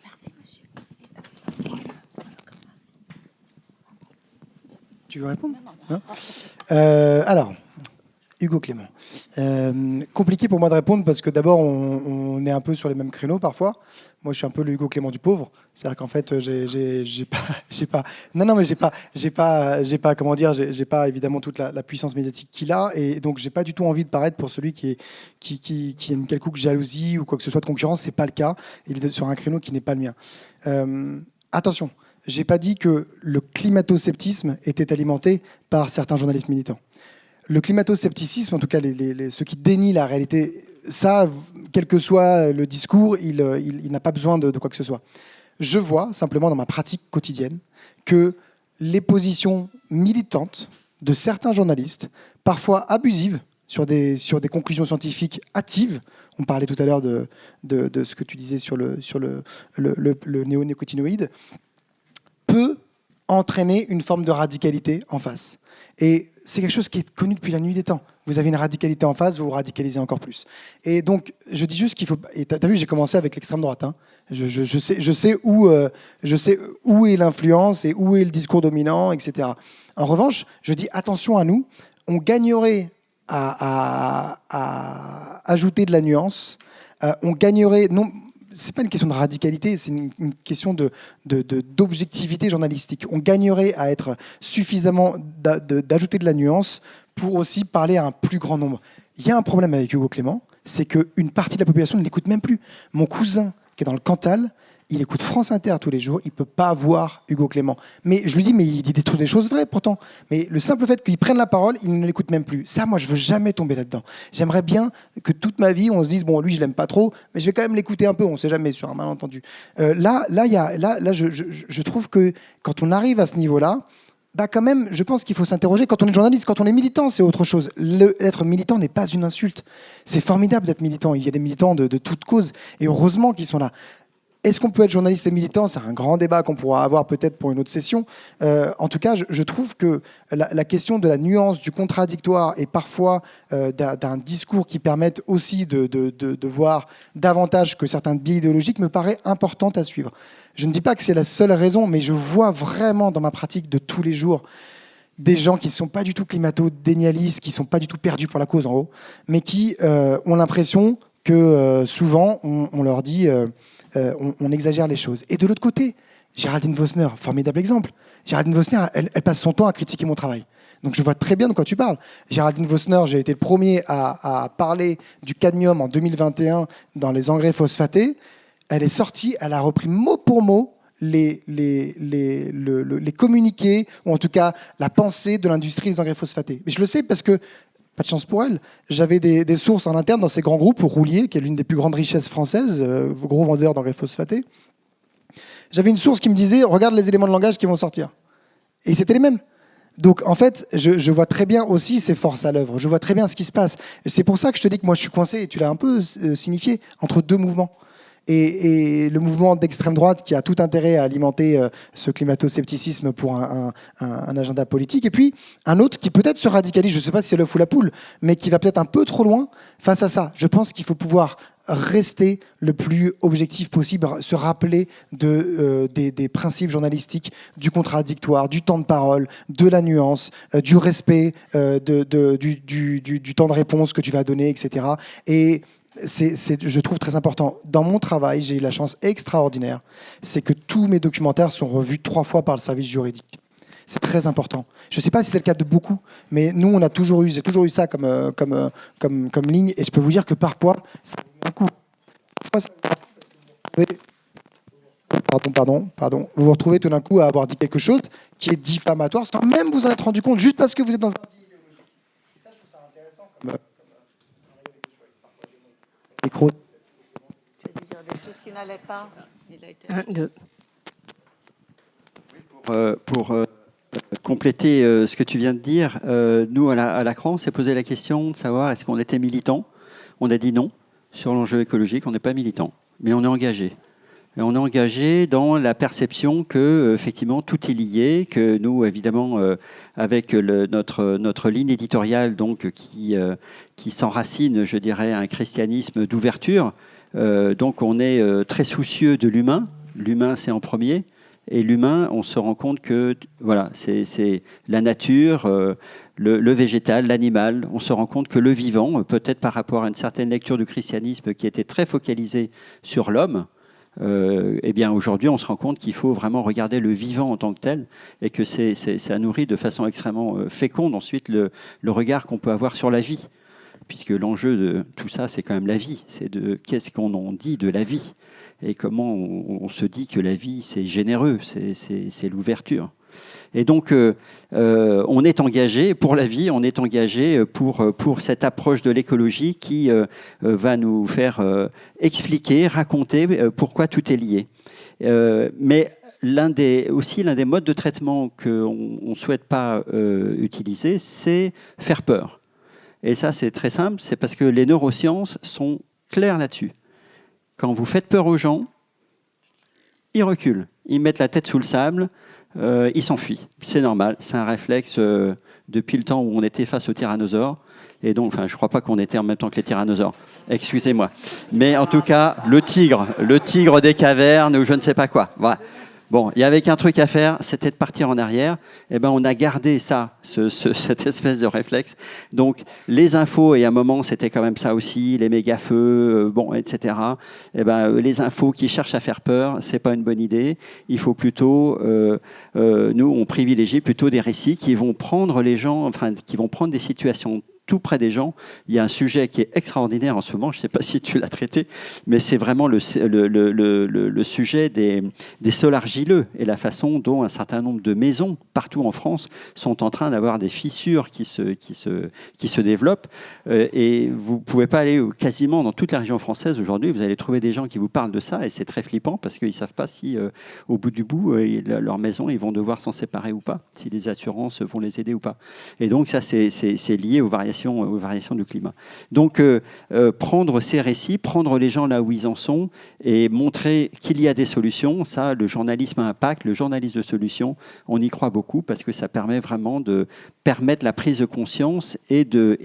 Merci monsieur. Tu veux répondre? Non. Alors, Hugo Clément. Compliqué pour moi de répondre parce que d'abord on est un peu sur les mêmes créneaux parfois. Moi je suis un peu le Hugo Clément du pauvre, c'est-à-dire qu'en fait j'ai pas évidemment toute la puissance médiatique qu'il a et donc j'ai pas du tout envie de paraître pour celui qui a une quelconque jalousie ou quoi que ce soit de concurrence. C'est pas le cas. Il est sur un créneau qui n'est pas le mien. Attention, j'ai pas dit que le climato-sceptisme était alimenté par certains journalistes militants. Le climato-scepticisme, en tout cas ceux qui dénient la réalité, ça, quel que soit le discours, il n'a pas besoin de quoi que ce soit. Je vois simplement dans ma pratique quotidienne que les positions militantes de certains journalistes, parfois abusives, sur des conclusions scientifiques hâtives. On parlait tout à l'heure de ce que tu disais sur le néonicotinoïde, peut entraîner une forme de radicalité en face. Et c'est quelque chose qui est connu depuis la nuit des temps. Vous avez une radicalité en face, vous vous radicalisez encore plus. Et donc, je dis juste qu'il faut... Et t'as vu, j'ai commencé avec l'extrême droite. Hein. Je sais où est l'influence et où est le discours dominant, etc. En revanche, je dis attention à nous. On gagnerait à ajouter de la nuance. On gagnerait... Non, c'est pas une question de radicalité, c'est une question d'objectivité journalistique. On gagnerait à être suffisamment d'ajouter de la nuance pour aussi parler à un plus grand nombre. Il y a un problème avec Hugo Clément, c'est qu'une partie de la population ne l'écoute même plus. Mon cousin, qui est dans le Cantal, il écoute France Inter tous les jours, il ne peut pas voir Hugo Clément. Mais je lui dis, mais il dit des choses vraies pourtant. Mais le simple fait qu'il prenne la parole, il ne l'écoute même plus. Ça, moi, je ne veux jamais tomber là-dedans. J'aimerais bien que toute ma vie, on se dise, bon, lui, je ne l'aime pas trop, mais je vais quand même l'écouter un peu, on ne sait jamais, sur un malentendu. Je trouve que quand on arrive à ce niveau-là, bah quand même, je pense qu'il faut s'interroger. Quand on est journaliste, quand on est militant, c'est autre chose. Être militant n'est pas une insulte. C'est formidable d'être militant. Il y a des militants de toute cause, et heureusement qu'ils sont là. Est-ce qu'on peut être journaliste et militant ? C'est un grand débat qu'on pourra avoir peut-être pour une autre session. En tout cas, je trouve que la question de la nuance, du contradictoire et parfois d'un discours qui permette aussi de voir davantage que certains biais idéologiques me paraît importante à suivre. Je ne dis pas que c'est la seule raison, mais je vois vraiment dans ma pratique de tous les jours des gens qui ne sont pas du tout climato-dénialistes, qui ne sont pas du tout perdus pour la cause en haut, mais qui ont l'impression que souvent on leur dit... on exagère les choses. Et de l'autre côté, Géraldine Vosner, formidable exemple. Géraldine Vosner, elle passe son temps à critiquer mon travail. Donc je vois très bien de quoi tu parles. Géraldine Vosner, j'ai été le premier à parler du cadmium en 2021 dans les engrais phosphatés. Elle est sortie, elle a repris mot pour mot les communiqués, ou en tout cas la pensée de l'industrie des engrais phosphatés. Mais je le sais parce que pas de chance pour elle. J'avais des sources en interne dans ces grands groupes, Roulier, qui est l'une des plus grandes richesses françaises, gros vendeur d'engrais phosphatés. J'avais une source qui me disait « Regarde les éléments de langage qui vont sortir ». Et c'était les mêmes. Donc, en fait, je vois très bien aussi ces forces à l'œuvre. Je vois très bien ce qui se passe. C'est pour ça que je te dis que moi, je suis coincé, et tu l'as un peu signifié, entre deux mouvements. Et le mouvement d'extrême droite qui a tout intérêt à alimenter ce climato-scepticisme pour un agenda politique. Et puis un autre qui peut-être se radicalise, je ne sais pas si c'est l'œuf ou la poule, mais qui va peut-être un peu trop loin face à ça. Je pense qu'il faut pouvoir rester le plus objectif possible, se rappeler des principes journalistiques, du contradictoire, du temps de parole, de la nuance, du respect du temps de réponse que tu vas donner, etc. Et je trouve très important. Dans mon travail, j'ai eu la chance extraordinaire, c'est que tous mes documentaires sont revus 3 fois par le service juridique. C'est très important. Je ne sais pas si c'est le cas de beaucoup, mais nous, j'ai toujours eu ça comme ligne, et je peux vous dire que parfois, ça un coup. Pardon. Vous vous retrouvez tout d'un coup à avoir dit quelque chose qui est diffamatoire, sans même vous en être rendu compte, juste parce que vous êtes dans un biais idéologique. Et ça, je trouve ça intéressant micro. Tu as dû dire des choses qui n'allaient pas. Il a été... 1, 2. Pour compléter ce que tu viens de dire, nous, à l'ACRAN, on s'est posé la question de savoir est-ce qu'on était militant. On a dit non. Sur l'enjeu écologique, on n'est pas militant, mais on est engagé. Et on est engagé dans la perception que, effectivement, tout est lié, que nous, évidemment, avec notre ligne éditoriale donc, qui s'enracine, je dirais, à un christianisme d'ouverture, donc on est très soucieux de l'humain. L'humain, c'est en premier. Et l'humain, on se rend compte que voilà, c'est la nature, le végétal, l'animal. On se rend compte que le vivant, peut-être par rapport à une certaine lecture du christianisme qui était très focalisée sur l'homme, eh bien aujourd'hui, on se rend compte qu'il faut vraiment regarder le vivant en tant que tel et que ça nourrit de façon extrêmement féconde ensuite le regard qu'on peut avoir sur la vie. Puisque l'enjeu de tout ça, c'est quand même la vie. C'est de qu'est-ce qu'on en dit de la vie et comment on se dit que la vie, c'est généreux, c'est l'ouverture. Et donc, on est engagé pour la vie, on est engagé pour cette approche de l'écologie qui va nous faire expliquer, raconter pourquoi tout est lié. Mais l'un des modes de traitement qu'on ne souhaite pas utiliser, c'est faire peur. Et ça, c'est très simple, c'est parce que les neurosciences sont claires là-dessus. Quand vous faites peur aux gens, ils reculent, ils mettent la tête sous le sable, ils s'enfuient. C'est normal, c'est un réflexe depuis le temps où on était face aux tyrannosaures. Et donc, je ne crois pas qu'on était en même temps que les tyrannosaures. Excusez-moi. Mais en tout cas, le tigre des cavernes ou je ne sais pas quoi. Voilà. Bon, il y avait qu'un truc à faire, c'était de partir en arrière. Eh ben, on a gardé ça, cette espèce de réflexe. Donc, les infos, et à un moment, c'était quand même ça aussi, les méga-feux, etc. Eh ben, les infos qui cherchent à faire peur, c'est pas une bonne idée. Il faut plutôt, nous, on privilégie plutôt des récits qui vont prendre les gens, qui vont prendre des situations tout près des gens. Il y a un sujet qui est extraordinaire en ce moment, je ne sais pas si tu l'as traité, mais c'est vraiment le sujet des sols argileux et la façon dont un certain nombre de maisons partout en France sont en train d'avoir des fissures qui se développent. Et vous ne pouvez pas aller quasiment dans toute la région française aujourd'hui, vous allez trouver des gens qui vous parlent de ça et c'est très flippant parce qu'ils ne savent pas si au bout du bout, leur maison, ils vont devoir s'en séparer ou pas, si les assurances vont les aider ou pas. Et donc ça, c'est lié aux variations du climat. Donc, prendre ces récits, prendre les gens là où ils en sont et montrer qu'il y a des solutions, ça, le journalisme à impact, le journalisme de solution, on y croit beaucoup parce que ça permet vraiment de permettre la prise de conscience et de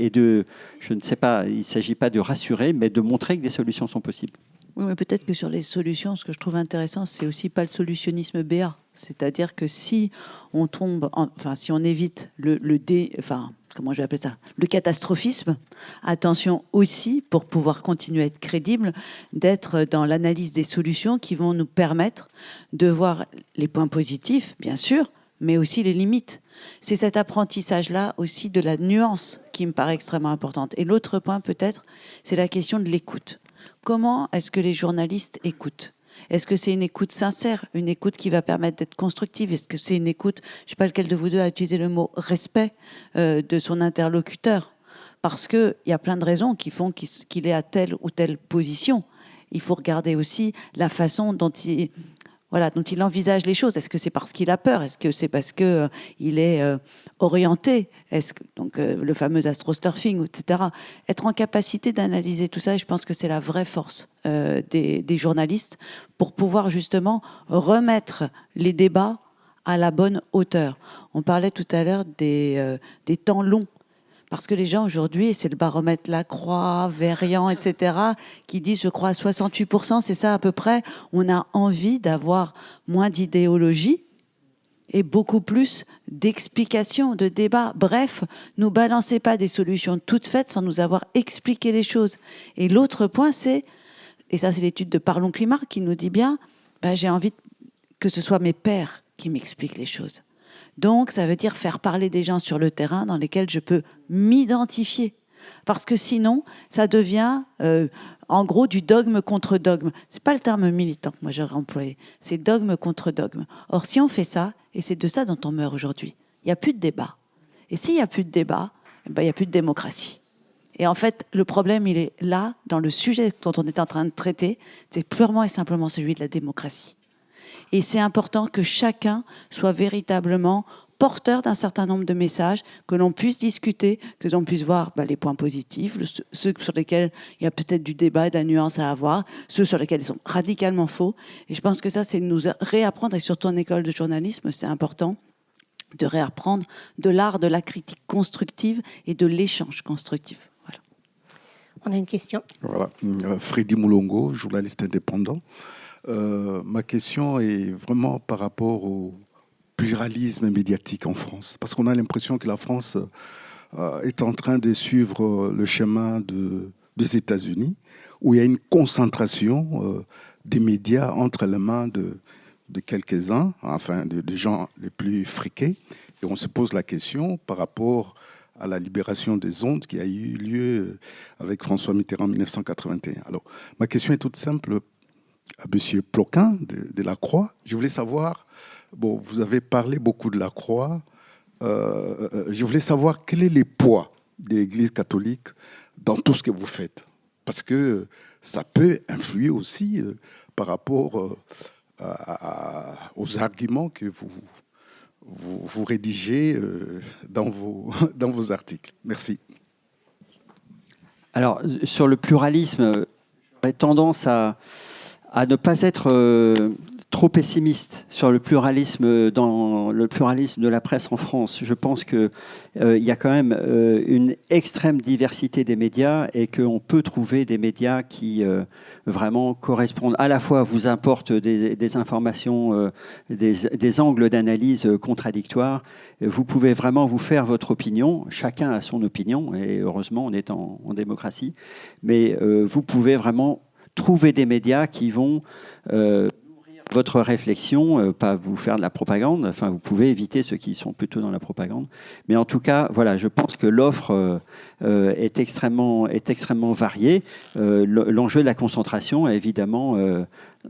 je ne sais pas, il ne s'agit pas de rassurer, mais de montrer que des solutions sont possibles. Oui, mais peut-être que sur les solutions, ce que je trouve intéressant, c'est aussi pas le solutionnisme BA. C'est-à-dire que si on tombe, si on évite comment je vais appeler ça, le catastrophisme, attention aussi, pour pouvoir continuer à être crédible, d'être dans l'analyse des solutions qui vont nous permettre de voir les points positifs, bien sûr, mais aussi les limites. C'est cet apprentissage-là aussi de la nuance qui me paraît extrêmement importante. Et l'autre point, peut-être, c'est la question de l'écoute. Comment est-ce que les journalistes écoutent ? Est-ce que c'est une écoute sincère, une écoute qui va permettre d'être constructive ? Est-ce que c'est une écoute, je ne sais pas lequel de vous deux a utilisé le mot respect de son interlocuteur ? Parce qu'il y a plein de raisons qui font qu'il est à telle ou telle position. Il faut regarder aussi la façon dont il envisage les choses. Est-ce que c'est parce qu'il a peur ? Est-ce que c'est parce qu'il est orienté ? Le fameux astroturfing, etc. Être en capacité d'analyser tout ça, je pense que c'est la vraie force des journalistes pour pouvoir justement remettre les débats à la bonne hauteur. On parlait tout à l'heure des temps longs. Parce que les gens aujourd'hui, et c'est le baromètre Lacroix, Verian, etc., qui disent, je crois, à 68%, c'est ça à peu près, on a envie d'avoir moins d'idéologie et beaucoup plus d'explications, de débats. Bref, nous balancez pas des solutions toutes faites sans nous avoir expliqué les choses. Et l'autre point, c'est, et ça c'est l'étude de Parlons Climat qui nous dit bien, j'ai envie que ce soit mes pairs qui m'expliquent les choses. Donc, ça veut dire faire parler des gens sur le terrain dans lesquels je peux m'identifier. Parce que sinon, ça devient, en gros, du dogme contre dogme. Ce n'est pas le terme militant que moi j'aurais employé. C'est dogme contre dogme. Or, si on fait ça, et c'est de ça dont on meurt aujourd'hui, il n'y a plus de débat. Et s'il n'y a plus de débat, il n'y a plus de démocratie. Et en fait, le problème, il est là, dans le sujet dont on est en train de traiter, c'est purement et simplement celui de la démocratie. Et c'est important que chacun soit véritablement porteur d'un certain nombre de messages, que l'on puisse discuter, que l'on puisse voir les points positifs, ceux sur lesquels il y a peut-être du débat et de la nuance à avoir, ceux sur lesquels ils sont radicalement faux. Et je pense que ça, c'est de nous réapprendre, et surtout en école de journalisme, c'est important, de réapprendre de l'art de la critique constructive et de l'échange constructif. Voilà. On a une question. Voilà. Freddy Moulongo, journaliste indépendant. Ma question est vraiment par rapport au pluralisme médiatique en France. Parce qu'on a l'impression que la France est en train de suivre le chemin des États-Unis, où il y a une concentration des médias entre les mains de quelques-uns, des gens les plus friqués. Et on se pose la question par rapport à la libération des ondes qui a eu lieu avec François Mitterrand en 1981. Alors, ma question est toute simple à M. Ploquin de Lacroix. Je voulais savoir, vous avez parlé beaucoup de Lacroix, je voulais savoir quel est le poids de l'Église catholique dans tout ce que vous faites. Parce que ça peut influer aussi par rapport aux arguments que vous rédigez dans vos articles. Merci. Alors, sur le pluralisme, j'aurais tendance à ne pas être trop pessimiste sur le pluralisme de la presse en France. Je pense qu'il y a quand même une extrême diversité des médias et qu'on peut trouver des médias qui vraiment correspondent à la fois, vous apportent des informations, des angles d'analyse contradictoires. Vous pouvez vraiment vous faire votre opinion. Chacun a son opinion et heureusement, on est en démocratie. Mais vous pouvez vraiment trouver des médias qui vont votre réflexion, pas vous faire de la propagande. Enfin, vous pouvez éviter ceux qui sont plutôt dans la propagande. Mais en tout cas, voilà, je pense que l'offre est extrêmement variée. L'enjeu de la concentration est évidemment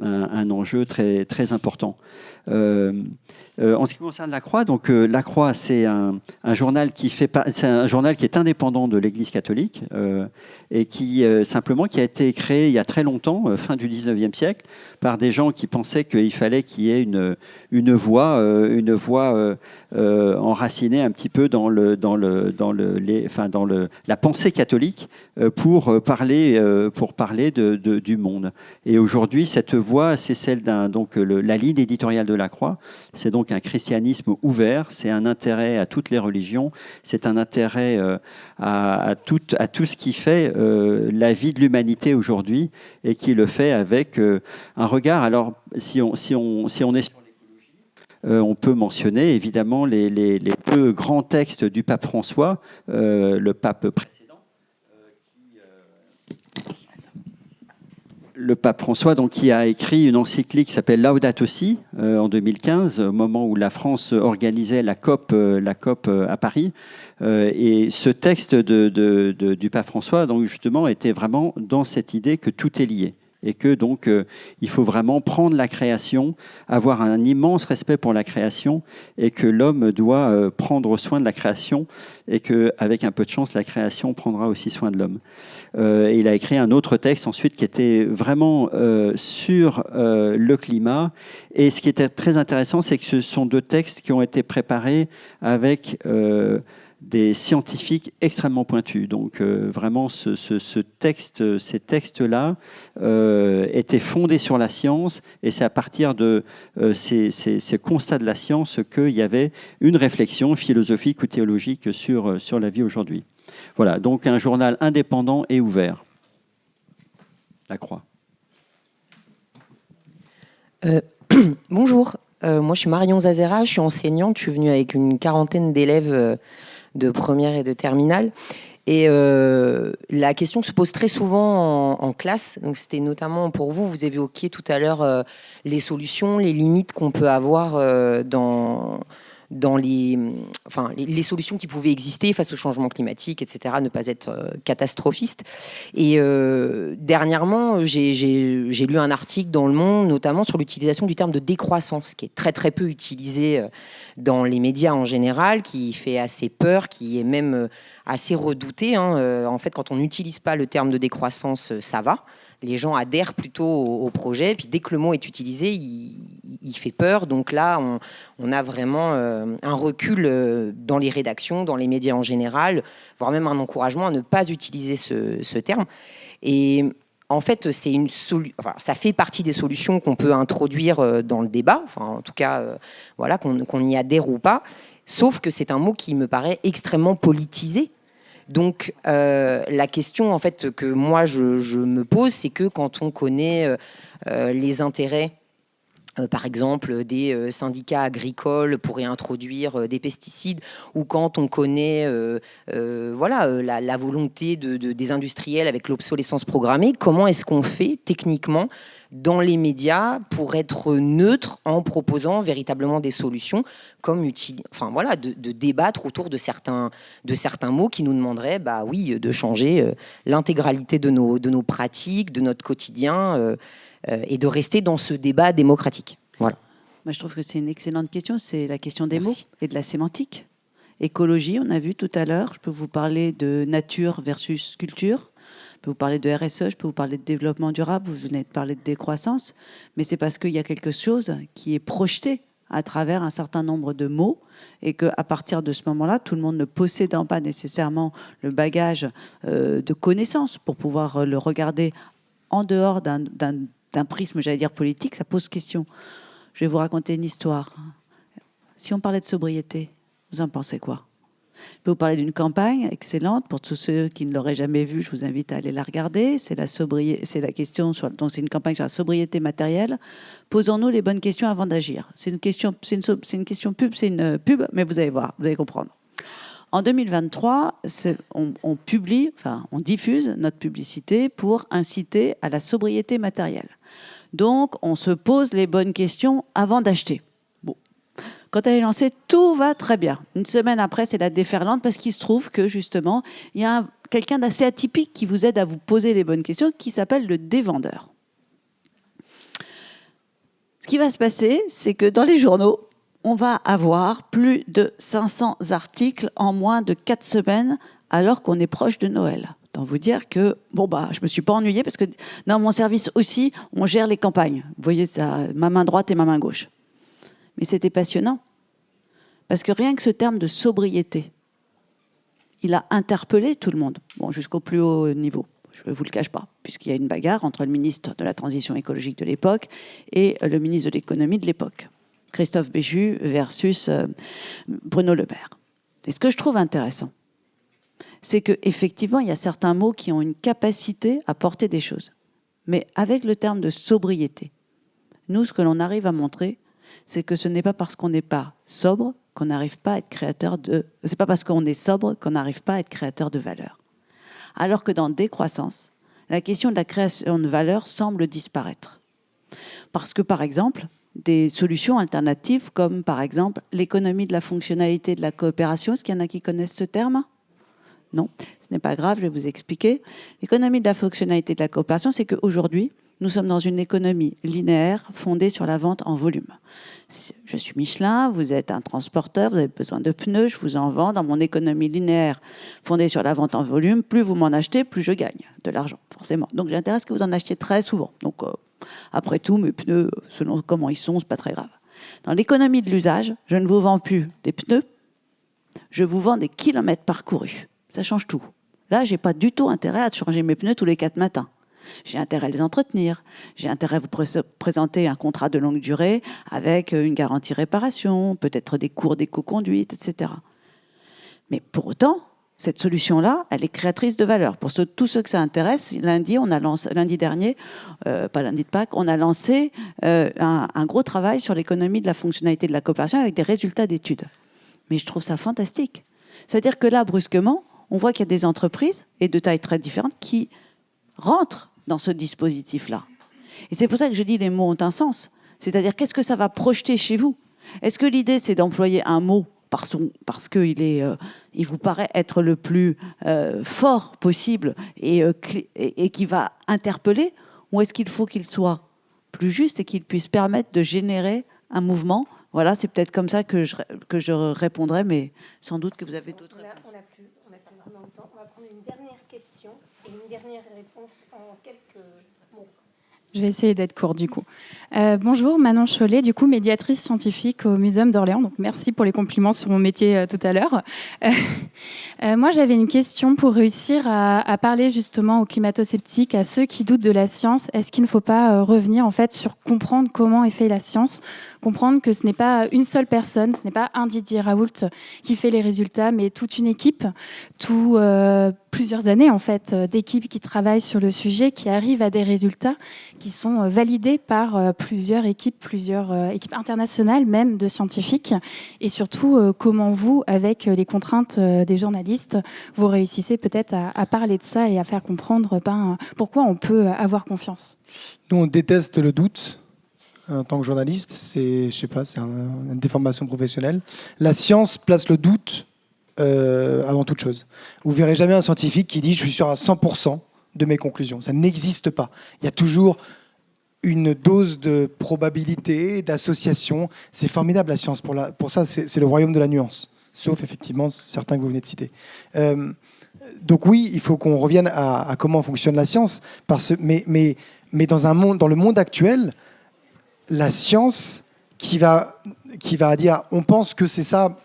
un enjeu très, très important. En ce qui concerne La Croix, donc La Croix, c'est un journal c'est un journal qui est indépendant de l'Église catholique et qui simplement qui a été créé il y a très longtemps, fin du 19e siècle, par des gens qui pensaient qu'il fallait qu'il y ait une voix enracinée un petit peu dans la pensée catholique pour parler du monde. Et aujourd'hui, cette voix, c'est celle la ligne éditoriale de La Croix. C'est donc un christianisme ouvert, c'est un intérêt à toutes les religions, c'est un intérêt à tout ce qui fait la vie de l'humanité aujourd'hui et qui le fait avec un regard. Alors, si on est sur l'écologie, on peut mentionner évidemment les deux grands textes du pape François, le pape précédent. Le pape François, donc, qui a écrit une encyclique qui s'appelle Laudato Si en 2015, au moment où la France organisait la COP à Paris. Et ce texte du pape François, donc, justement, était vraiment dans cette idée que tout est lié. Et que donc il faut vraiment prendre la création, avoir un immense respect pour la création, et que l'homme doit prendre soin de la création, et qu'avec un peu de chance, la création prendra aussi soin de l'homme. Et il a écrit un autre texte ensuite qui était vraiment sur le climat. Et ce qui était très intéressant, c'est que ce sont deux textes qui ont été préparés avec des scientifiques extrêmement pointus. Donc vraiment, ces textes-là étaient fondés sur la science, et c'est à partir de ces constats de la science qu'il y avait une réflexion philosophique ou théologique sur la vie aujourd'hui. Voilà, donc un journal indépendant et ouvert. La Croix. Bonjour, moi je suis Marion Zazera, je suis enseignante, je suis venue avec une quarantaine d'élèves de première et de terminale. Et la question se pose très souvent en classe. Donc c'était notamment pour vous, vous évoquiez tout à l'heure les solutions, les limites qu'on peut avoir dans les solutions qui pouvaient exister face au changement climatique, etc., ne pas être catastrophiste. Et dernièrement, j'ai lu un article dans Le Monde, notamment sur l'utilisation du terme de décroissance, qui est très très peu utilisé dans les médias en général, qui fait assez peur, qui est même assez redouté. En fait, quand on n'utilise pas le terme de décroissance, ça va. Les gens adhèrent plutôt au projet. Puis dès que le mot est utilisé, il fait peur. Donc là, on a vraiment un recul dans les rédactions, dans les médias en général, voire même un encouragement à ne pas utiliser ce terme. Et en fait, ça fait partie des solutions qu'on peut introduire dans le débat. Enfin, en tout cas, voilà, qu'on y adhère ou pas. Sauf que c'est un mot qui me paraît extrêmement politisé. Donc la question en fait que moi je me pose, c'est que quand on connaît les intérêts par exemple des syndicats agricoles pour réintroduire des pesticides, ou quand on connaît la volonté des industriels avec l'obsolescence programmée, comment est-ce qu'on fait techniquement dans les médias pour être neutre en proposant véritablement des solutions, comme de débattre autour de certains mots qui nous demanderaient de changer l'intégralité de nos pratiques, de notre quotidien, et de rester dans ce débat démocratique. Voilà. Moi, je trouve que c'est une excellente question. C'est la question des mots et de la sémantique. Écologie, on a vu tout à l'heure. Je peux vous parler de nature versus culture. Je peux vous parler de RSE, je peux vous parler de développement durable, vous venez de parler de décroissance, mais c'est parce qu'il y a quelque chose qui est projeté à travers un certain nombre de mots et qu'à partir de ce moment-là, tout le monde ne possédant pas nécessairement le bagage de connaissances pour pouvoir le regarder en dehors d'un prisme, j'allais dire politique, ça pose question. Je vais vous raconter une histoire. Si on parlait de sobriété, vous en pensez quoi ? Je peux vous parler d'une campagne excellente. Pour tous ceux qui ne l'auraient jamais vue, je vous invite à aller la regarder. C'est la question donc c'est une campagne sur la sobriété matérielle. Posons-nous les bonnes questions avant d'agir. C'est une question pub, c'est une pub, mais vous allez voir, vous allez comprendre. En 2023, on diffuse notre publicité pour inciter à la sobriété matérielle. Donc, on se pose les bonnes questions avant d'acheter. Quand elle est lancée, tout va très bien. Une semaine après, c'est la déferlante parce qu'il se trouve que, justement, il y a quelqu'un d'assez atypique qui vous aide à vous poser les bonnes questions, qui s'appelle le dévendeur. Ce qui va se passer, c'est que dans les journaux, on va avoir plus de 500 articles en moins de 4 semaines, alors qu'on est proche de Noël. Autant vous dire que, je ne me suis pas ennuyée parce que dans mon service aussi, on gère les campagnes. Vous voyez ça, ma main droite et ma main gauche. Mais c'était passionnant, parce que rien que ce terme de sobriété, il a interpellé tout le monde, jusqu'au plus haut niveau, je ne vous le cache pas, puisqu'il y a une bagarre entre le ministre de la Transition écologique de l'époque et le ministre de l'Économie de l'époque, Christophe Béchu versus Bruno Le Maire. Et ce que je trouve intéressant, c'est qu'effectivement, il y a certains mots qui ont une capacité à porter des choses. Mais avec le terme de sobriété, nous, ce que l'on arrive à montrer, c'est que ce n'est pas parce qu'on n'est pas sobre qu'on n'arrive pas à être créateur de... C'est pas parce qu'on est sobre qu'on n'arrive pas à être créateur de valeur. Alors que dans décroissance, la question de la création de valeur semble disparaître. Parce que, par exemple, des solutions alternatives comme, par exemple, l'économie de la fonctionnalité et de la coopération, est-ce qu'il y en a qui connaissent ce terme ? Non, ce n'est pas grave, je vais vous expliquer. L'économie de la fonctionnalité et de la coopération, c'est qu'aujourd'hui, nous sommes dans une économie linéaire fondée sur la vente en volume. Je suis Michelin, vous êtes un transporteur, vous avez besoin de pneus, je vous en vends. Dans mon économie linéaire fondée sur la vente en volume, plus vous m'en achetez, plus je gagne de l'argent, forcément. Donc j'ai intérêt à ce que vous en achetiez très souvent. Donc après tout, mes pneus, selon comment ils sont, c'est pas très grave. Dans l'économie de l'usage, je ne vous vends plus des pneus, je vous vends des kilomètres parcourus. Ça change tout. Là, j'ai pas du tout intérêt à changer mes pneus tous les 4 matins. J'ai intérêt à les entretenir. J'ai intérêt à vous présenter un contrat de longue durée avec une garantie réparation, peut-être des cours d'éco-conduite, etc. Mais pour autant, cette solution-là, elle est créatrice de valeur. Pour tous ceux que ça intéresse, lundi dernier, pas lundi de Pâques, on a lancé un gros travail sur l'économie de la fonctionnalité de la coopération avec des résultats d'études. Mais je trouve ça fantastique. C'est-à-dire que là, brusquement, on voit qu'il y a des entreprises, et de tailles très différentes, qui rentrent dans ce dispositif-là. Et c'est pour ça que je dis les mots ont un sens. C'est-à-dire, qu'est-ce que ça va projeter chez vous ? Est-ce que l'idée, c'est d'employer un mot parce qu'il vous paraît être le plus fort possible et qui va interpeller ? Ou est-ce qu'il faut qu'il soit plus juste et qu'il puisse permettre de générer un mouvement ? Voilà, c'est peut-être comme ça que je répondrai, mais sans doute que vous avez d'autres réponses. On n'a plus vraiment le temps. On va prendre une dernière question et une dernière réponse en quelques mots. Je vais essayer d'être court du coup. Bonjour, Manon Chollet, du coup médiatrice scientifique au Muséum d'Orléans. Donc merci pour les compliments sur mon métier tout à l'heure. Moi, j'avais une question pour réussir à parler justement aux climato-sceptiques, à ceux qui doutent de la science. Est-ce qu'il ne faut pas revenir en fait sur comprendre comment est fait la science, comprendre que ce n'est pas une seule personne, ce n'est pas un Didier Raoult qui fait les résultats, mais toute une équipe, plusieurs années en fait d'équipes qui travaillent sur le sujet, qui arrivent à des résultats qui sont validés par plusieurs équipes internationales, même de scientifiques, et surtout comment vous, avec les contraintes des journalistes, vous réussissez peut-être à parler de ça et à faire comprendre pourquoi on peut avoir confiance. Nous, on déteste le doute. En tant que journaliste, c'est une déformation professionnelle. La science place le doute avant toute chose. Vous verrez jamais un scientifique qui dit « je suis sûr à 100% de mes conclusions ». Ça n'existe pas. Il y a toujours une dose de probabilité, d'association. C'est formidable la science. Pour ça, c'est le royaume de la nuance. sauf effectivement certains que vous venez de citer. Donc oui, il faut qu'on revienne à comment fonctionne la science, mais dans le monde actuel, la science qui va dire on pense que c'est ça,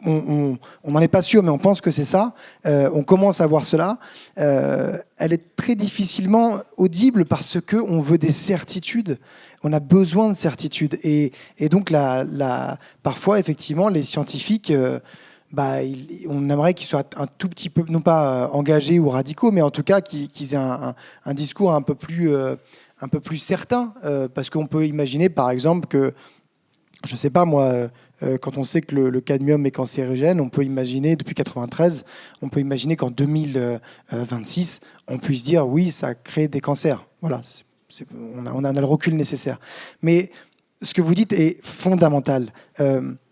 on n'en est pas sûr, mais on pense que c'est ça, on commence à voir cela, elle est très difficilement audible parce qu'on veut des certitudes, on a besoin de certitudes. Et donc parfois, effectivement, les scientifiques... on aimerait qu'ils soient un tout petit peu, non pas engagés ou radicaux, mais en tout cas qu'ils aient un discours un peu plus certain, parce qu'on peut imaginer, par exemple, que, je ne sais pas moi, quand on sait que le cadmium est cancérigène, on peut imaginer, depuis 1993, on peut imaginer qu'en 2026, on puisse dire, oui, ça crée des cancers. Voilà, on a le recul nécessaire. Mais ce que vous dites est fondamental.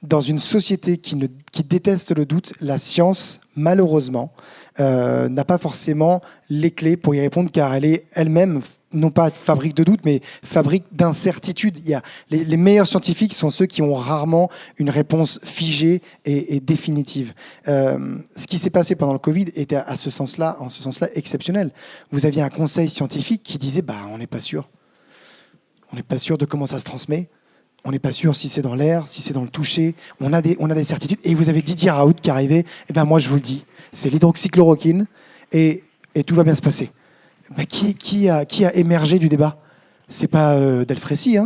Dans une société qui déteste le doute, la science, malheureusement, n'a pas forcément les clés pour y répondre, car elle est elle-même, non pas fabrique de doute, mais fabrique d'incertitude. Les meilleurs scientifiques sont ceux qui ont rarement une réponse figée et définitive. Ce qui s'est passé pendant le Covid était en ce sens-là exceptionnel. Vous aviez un conseil scientifique qui disait on n'est pas sûr. On n'est pas sûr de comment ça se transmet. On n'est pas sûr si c'est dans l'air, si c'est dans le toucher. On a des certitudes. Et vous avez Didier Raoult qui est arrivé. Moi, je vous le dis, c'est l'hydroxychloroquine et tout va bien se passer. Qui a émergé du débat ? C'est pas Delfrécy,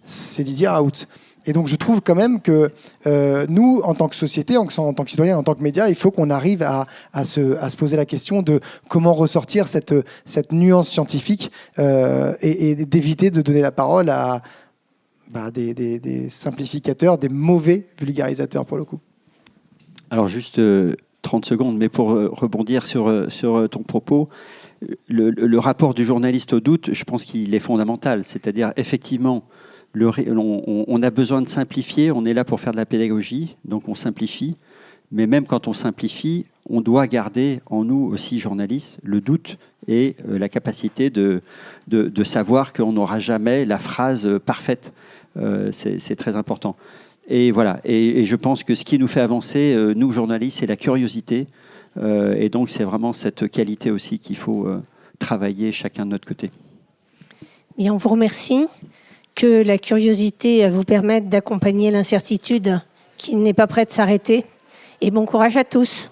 c'est Didier Raoult. Et donc, je trouve quand même que nous, en tant que société, en tant que citoyens, en tant que médias, il faut qu'on arrive à se poser la question de comment ressortir cette nuance scientifique et d'éviter de donner la parole à des simplificateurs, des mauvais vulgarisateurs, pour le coup. Alors, juste 30 secondes, mais pour rebondir sur ton propos, le rapport du journaliste au doute, je pense qu'il est fondamental. C'est-à-dire, effectivement, on a besoin de simplifier, on est là pour faire de la pédagogie, donc on simplifie. Mais même quand on simplifie, on doit garder en nous aussi, journalistes, le doute et la capacité de savoir qu'on n'aura jamais la phrase parfaite. C'est très important. Et voilà. Et je pense que ce qui nous fait avancer, nous, journalistes, c'est la curiosité. Et donc, c'est vraiment cette qualité aussi qu'il faut travailler chacun de notre côté. Bien, on vous remercie. Que la curiosité vous permette d'accompagner l'incertitude qui n'est pas prête de s'arrêter. Et bon courage à tous.